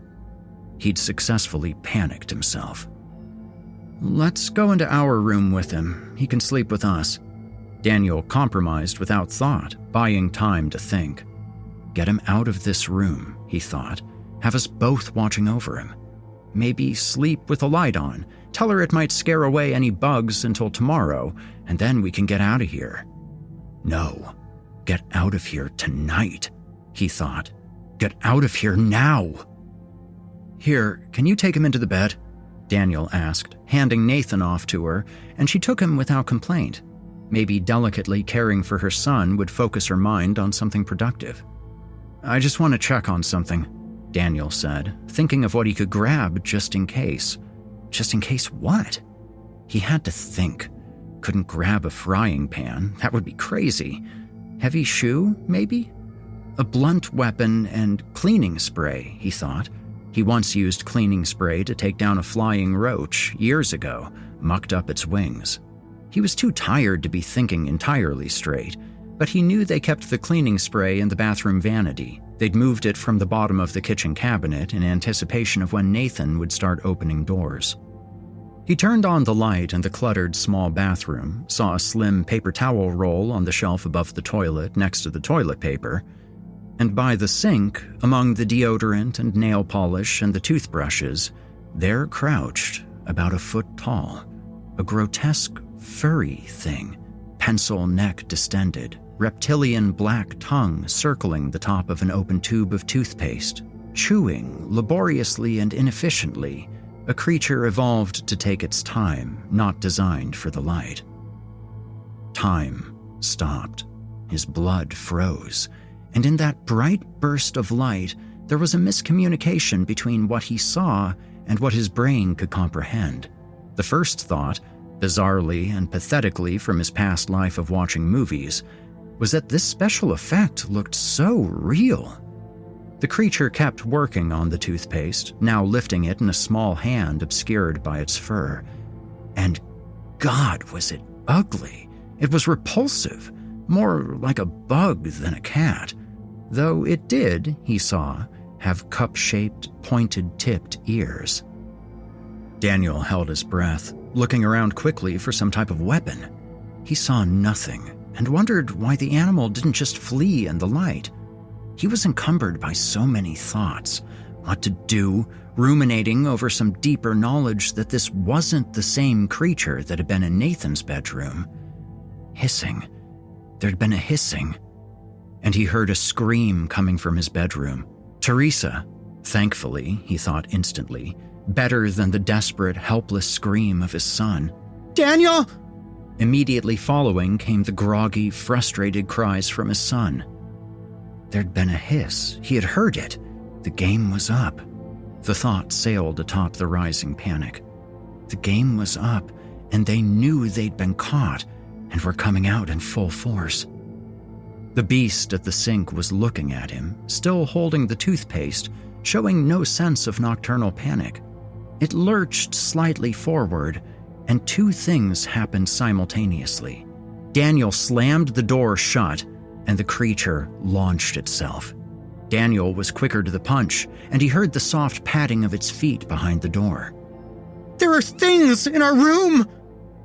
He'd successfully panicked himself. "Let's go into our room with him. He can sleep with us." Daniel compromised without thought, buying time to think. Get him out of this room, he thought. Have us both watching over him. Maybe sleep with the light on. Tell her it might scare away any bugs until tomorrow, and then we can get out of here. No, get out of here tonight, he thought. Get out of here now. Here, can you take him into the bed? Daniel asked, handing Nathan off to her, and she took him without complaint. Maybe delicately caring for her son would focus her mind on something productive. I just want to check on something, Daniel said, thinking of what he could grab just in case. Just in case what? He had to think. Couldn't grab a frying pan. That would be crazy. Heavy shoe, maybe? A blunt weapon and cleaning spray, he thought. He once used cleaning spray to take down a flying roach years ago, mucked up its wings. He was too tired to be thinking entirely straight, but he knew they kept the cleaning spray in the bathroom vanity. They'd moved it from the bottom of the kitchen cabinet in anticipation of when Nathan would start opening doors. He turned on the light in the cluttered small bathroom, saw a slim paper towel roll on the shelf above the toilet next to the toilet paper, and by the sink, among the deodorant and nail polish and the toothbrushes, there crouched, about a foot tall, a grotesque, furry thing, pencil neck distended, reptilian black tongue circling the top of an open tube of toothpaste, chewing laboriously and inefficiently, a creature evolved to take its time, not designed for the light. Time stopped. His blood froze, and in that bright burst of light, there was a miscommunication between what he saw and what his brain could comprehend. The first thought, bizarrely and pathetically from his past life of watching movies, was that this special effect looked so real. The creature kept working on the toothpaste, now lifting it in a small hand obscured by its fur. And God, was it ugly. It was repulsive, more like a bug than a cat, though it did, he saw, have cup-shaped, pointed-tipped ears. Daniel held his breath, looking around quickly for some type of weapon. He saw nothing and wondered why the animal didn't just flee in the light. He was encumbered by so many thoughts, what to do, ruminating over some deeper knowledge that this wasn't the same creature that had been in Nathan's bedroom. Hissing. There'd been a hissing. And he heard a scream coming from his bedroom. Teresa. Thankfully, he thought instantly, better than the desperate, helpless scream of his son. Daniel! Immediately following came the groggy, frustrated cries from his son. There'd been a hiss. He had heard it. The game was up. The thought sailed atop the rising panic. The game was up, and they knew they'd been caught and were coming out in full force. The beast at the sink was looking at him, still holding the toothpaste, showing no sense of nocturnal panic. It lurched slightly forward, and two things happened simultaneously. Daniel slammed the door shut, and the creature launched itself. Daniel was quicker to the punch, and he heard the soft padding of its feet behind the door. There are things in our room!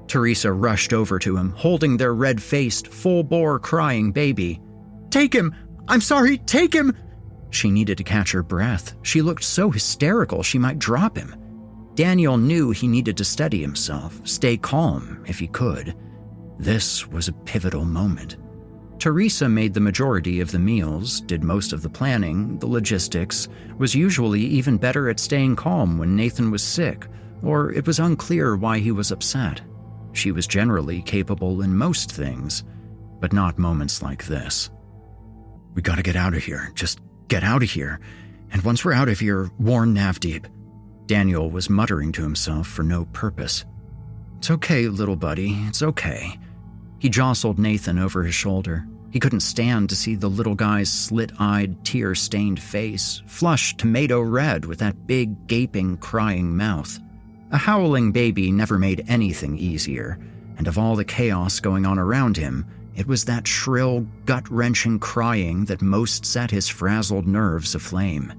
Teresa rushed over to him, holding their red-faced, full-bore crying baby. Take him! I'm sorry, take him! She needed to catch her breath. She looked so hysterical she might drop him. Daniel knew he needed to steady himself, stay calm if he could. This was a pivotal moment. Teresa made the majority of the meals, did most of the planning, the logistics, was usually even better at staying calm when Nathan was sick, or it was unclear why he was upset. She was generally capable in most things, but not moments like this. We gotta get out of here. Just get out of here. And once we're out of here, warn Navdeep. Daniel was muttering to himself for no purpose. It's okay, little buddy. It's okay. He jostled Nathan over his shoulder. He couldn't stand to see the little guy's slit-eyed, tear-stained face, flushed tomato red with that big, gaping, crying mouth. A howling baby never made anything easier, and of all the chaos going on around him, it was that shrill, gut-wrenching crying that most set his frazzled nerves aflame.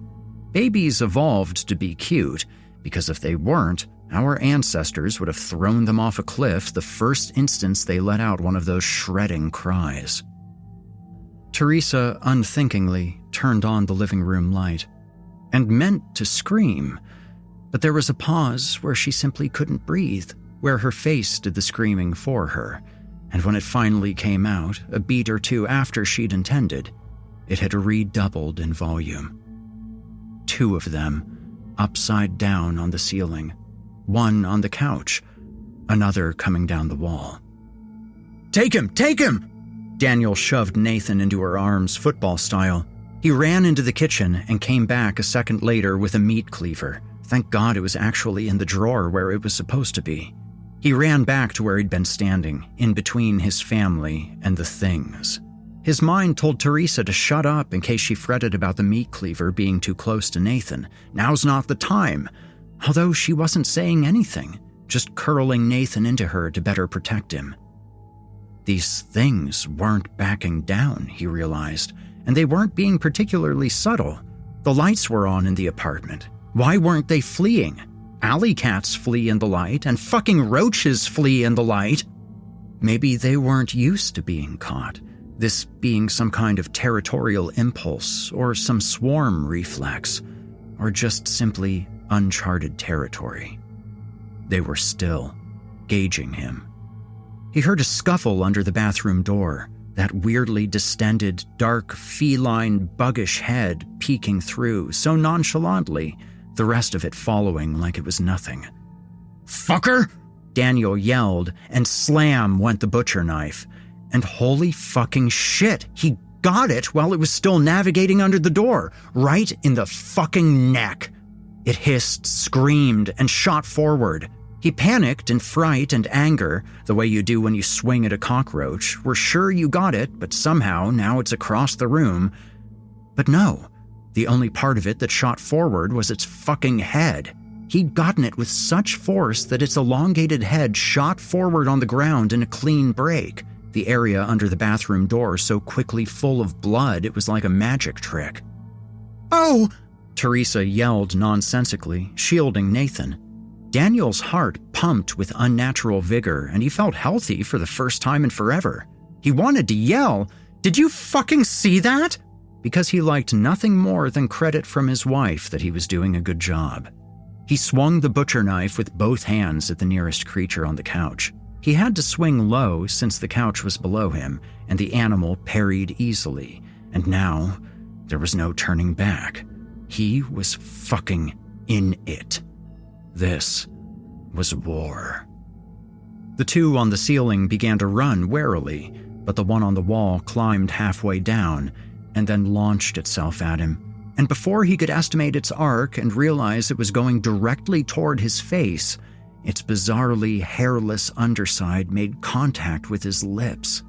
Babies evolved to be cute, because if they weren't, our ancestors would have thrown them off a cliff the first instance they let out one of those shredding cries. Teresa unthinkingly turned on the living room light, and meant to scream, but there was a pause where she simply couldn't breathe, where her face did the screaming for her, and when it finally came out, a beat or two after she'd intended, it had redoubled in volume. 2 of them, upside down on the ceiling, one on the couch, another coming down the wall. "Take him! Take him!" Daniel shoved Nathan into her arms, football style. He ran into the kitchen and came back a second later with a meat cleaver. Thank God it was actually in the drawer where it was supposed to be. He ran back to where he'd been standing, in between his family and the things. His mind told Teresa to shut up in case she fretted about the meat cleaver being too close to Nathan. Now's not the time. Although she wasn't saying anything, just curling Nathan into her to better protect him. These things weren't backing down, he realized, and they weren't being particularly subtle. The lights were on in the apartment. Why weren't they fleeing? Alley cats flee in the light, and fucking roaches flee in the light. Maybe they weren't used to being caught, this being some kind of territorial impulse, or some swarm reflex, or just simply uncharted territory. They were still, gauging him. He heard a scuffle under the bathroom door, that weirdly distended, dark, feline, buggish head peeking through so nonchalantly, the rest of it following like it was nothing. "Fucker!" Daniel yelled, and slam went the butcher knife. And holy fucking shit, he got it while it was still navigating under the door, right in the fucking neck. It hissed, screamed, and shot forward. He panicked in fright and anger, the way you do when you swing at a cockroach. We're sure you got it, but somehow now it's across the room. But no, the only part of it that shot forward was its fucking head. He'd gotten it with such force that its elongated head shot forward on the ground in a clean break, the area under the bathroom door so quickly full of blood it was like a magic trick. "Oh!" Teresa yelled nonsensically, shielding Nathan. Daniel's heart pumped with unnatural vigor, and he felt healthy for the first time in forever. He wanted to yell, "Did you fucking see that?" because he liked nothing more than credit from his wife that he was doing a good job. He swung the butcher knife with both hands at the nearest creature on the couch. He had to swing low since the couch was below him, and the animal parried easily, and now there was no turning back. He was fucking in it. This was war. The 2 on the ceiling began to run warily, but the one on the wall climbed halfway down and then launched itself at him. And before he could estimate its arc and realize it was going directly toward his face, its bizarrely hairless underside made contact with his lips.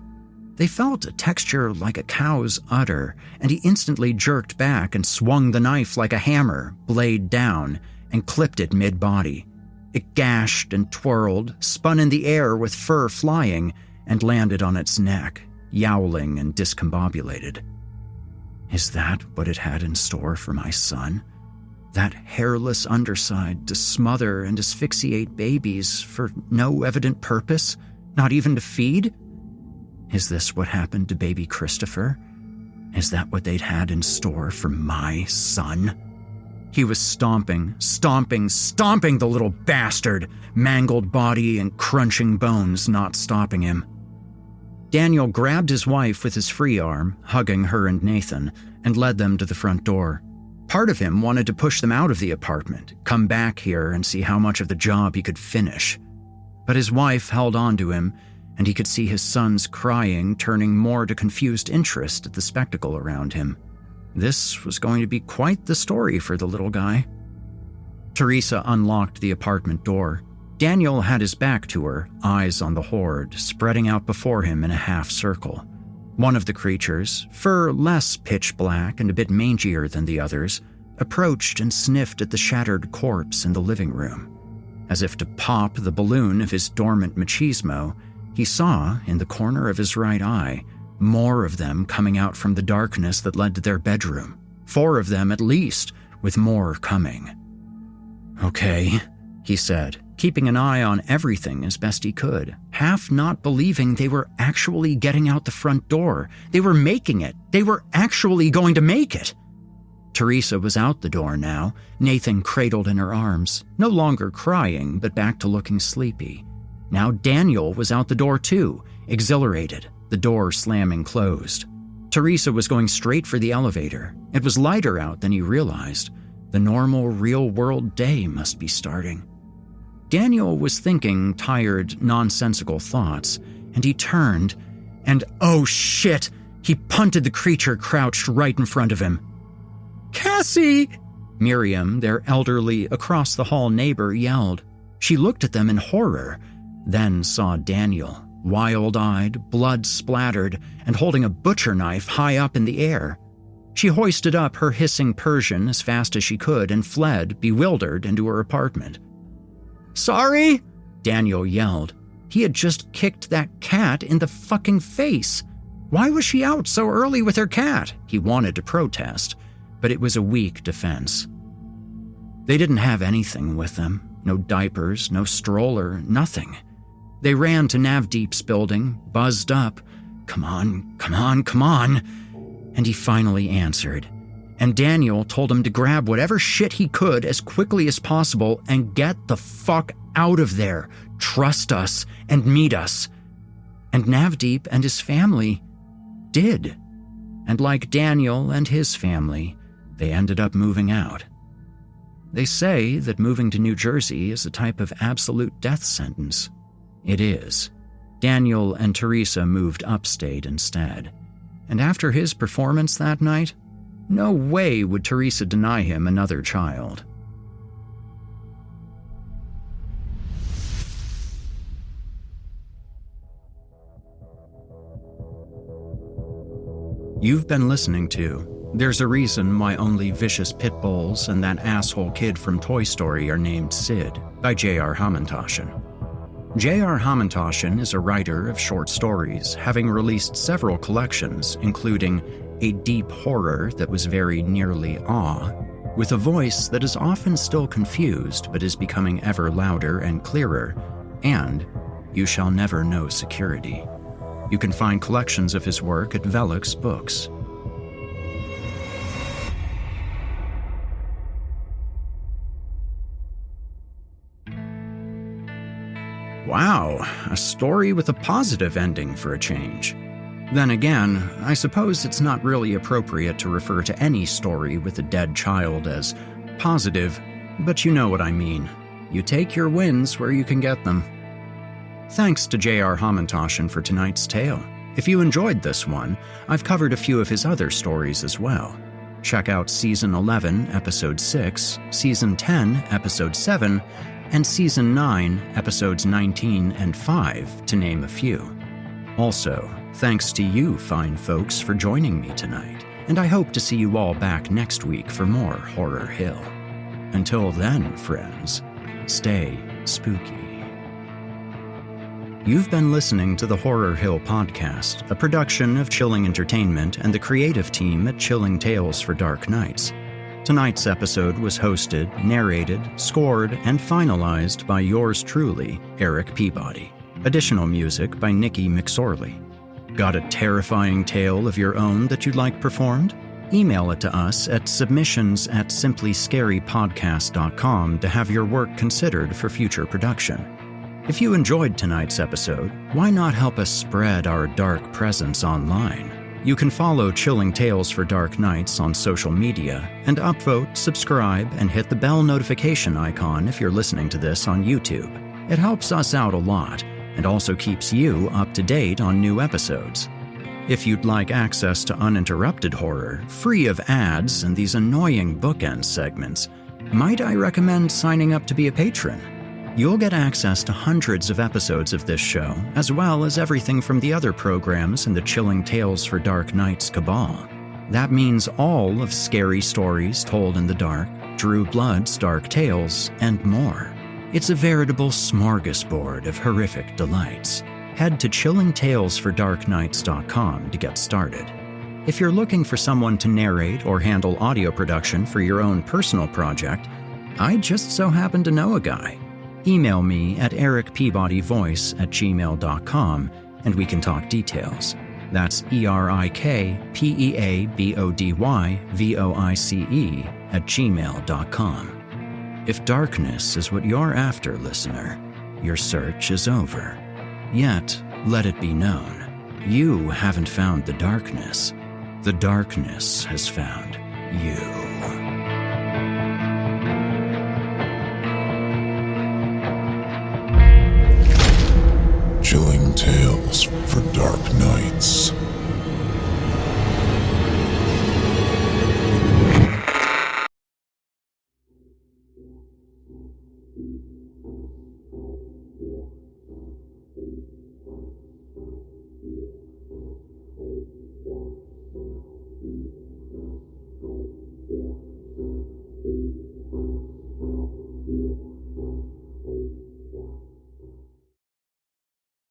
They felt a texture like a cow's udder, and he instantly jerked back and swung the knife like a hammer, blade down, and clipped it mid-body. It gashed and twirled, spun in the air with fur flying, and landed on its neck, yowling and discombobulated. Is that what it had in store for my son? That hairless underside to smother and asphyxiate babies for no evident purpose, not even to feed? Is this what happened to baby Christopher? Is that what they'd had in store for my son? He was stomping the little bastard, mangled body and crunching bones not stopping him. Daniel grabbed his wife with his free arm, hugging her and Nathan, and led them to the front door. Part of him wanted to push them out of the apartment, come back here and see how much of the job he could finish. But his wife held on to him, and he could see his son's crying turning more to confused interest at the spectacle around him. This was going to be quite the story for the little guy. Teresa unlocked the apartment door. Daniel had his back to her, eyes on the horde, spreading out before him in a half circle. One of the creatures, fur less pitch black and a bit mangier than the others, approached and sniffed at the shattered corpse in the living room. As if to pop the balloon of his dormant machismo, he saw, in the corner of his right eye, more of them coming out from the darkness that led to their bedroom. 4 of them at least, with more coming. "Okay," he said, keeping an eye on everything as best he could, half not believing they were actually getting out the front door. They were making it. They were actually going to make it. Teresa was out the door now, Nathan cradled in her arms, no longer crying, but back to looking sleepy. Now Daniel was out the door too, exhilarated, the door slamming closed. Teresa was going straight for the elevator. It was lighter out than he realized. The normal, real-world day must be starting. Daniel was thinking tired, nonsensical thoughts, and he turned, and oh shit, he punted the creature crouched right in front of him. "Cassie!" Miriam, their elderly, across-the-hall neighbor, yelled. She looked at them in horror, then saw Daniel, wild-eyed, blood-splattered, and holding a butcher knife high up in the air. She hoisted up her hissing Persian as fast as she could and fled, bewildered, into her apartment. "Sorry?" Daniel yelled. He had just kicked that cat in the fucking face. Why was she out so early with her cat? He wanted to protest, but it was a weak defense. They didn't have anything with them. No diapers, no stroller, nothing. They ran to Navdeep's building, buzzed up. "Come on, come on, come on." And he finally answered. And Daniel told him to grab whatever shit he could as quickly as possible and get the fuck out of there. Trust us and meet us. And Navdeep and his family did. And like Daniel and his family, they ended up moving out. They say that moving to New Jersey is a type of absolute death sentence. It is. Daniel and Teresa moved upstate instead. And after his performance that night, no way would Teresa deny him another child. You've been listening to There's a Reason Why Only Vicious Pitbulls and That Asshole Kid from Toy Story Are Named Sid by J.R. Hamantaschen. J.R. Hamantaschen is a writer of short stories, having released several collections, including a deep horror that was very nearly awe, with a voice that is often still confused but is becoming ever louder and clearer, and You Shall Never Know Security. You can find collections of his work at Velux Books. Wow, a story with a positive ending for a change. Then again, I suppose it's not really appropriate to refer to any story with a dead child as positive, but you know what I mean. You take your wins where you can get them. Thanks to J.R. Hamantaschen for tonight's tale. If you enjoyed this one, I've covered a few of his other stories as well. Check out Season 11, Episode 6, Season 10, Episode 7, and Season 9, Episodes 19 and 5, to name a few. Also, thanks to you fine folks for joining me tonight, and I hope to see you all back next week for more Horror Hill. Until then, friends, stay spooky. You've been listening to the Horror Hill Podcast, a production of Chilling Entertainment and the creative team at Chilling Tales for Dark Nights. Tonight's episode was hosted, narrated, scored, and finalized by yours truly, Erik Peabody. Additional music by Nikki McSorley. Got a terrifying tale of your own that you'd like performed? Email it to us at submissions@simplyscarypodcast.com to have your work considered for future production. If you enjoyed tonight's episode, why not help us spread our dark presence online? You can follow Chilling Tales for Dark Nights on social media and upvote, subscribe, and hit the bell notification icon if you're listening to this on YouTube. It helps us out a lot and also keeps you up to date on new episodes. If you'd like access to uninterrupted horror, free of ads and these annoying bookend segments, might I recommend signing up to be a patron? You'll get access to hundreds of episodes of this show, as well as everything from the other programs in the Chilling Tales for Dark Nights cabal. That means all of Scary Stories Told in the Dark, Drew Blood's Dark Tales, and more. It's a veritable smorgasbord of horrific delights. Head to chillingtalesfordarknights.com to get started. If you're looking for someone to narrate or handle audio production for your own personal project, I just so happen to know a guy. Email me at erikpeabodyvoice@gmail.com and we can talk details. That's erikpeabodyvoice@gmail.com. If darkness is what you're after, listener, your search is over. Yet, let it be known, you haven't found the darkness. The darkness has found you. Chilling Tales for Dark Nights.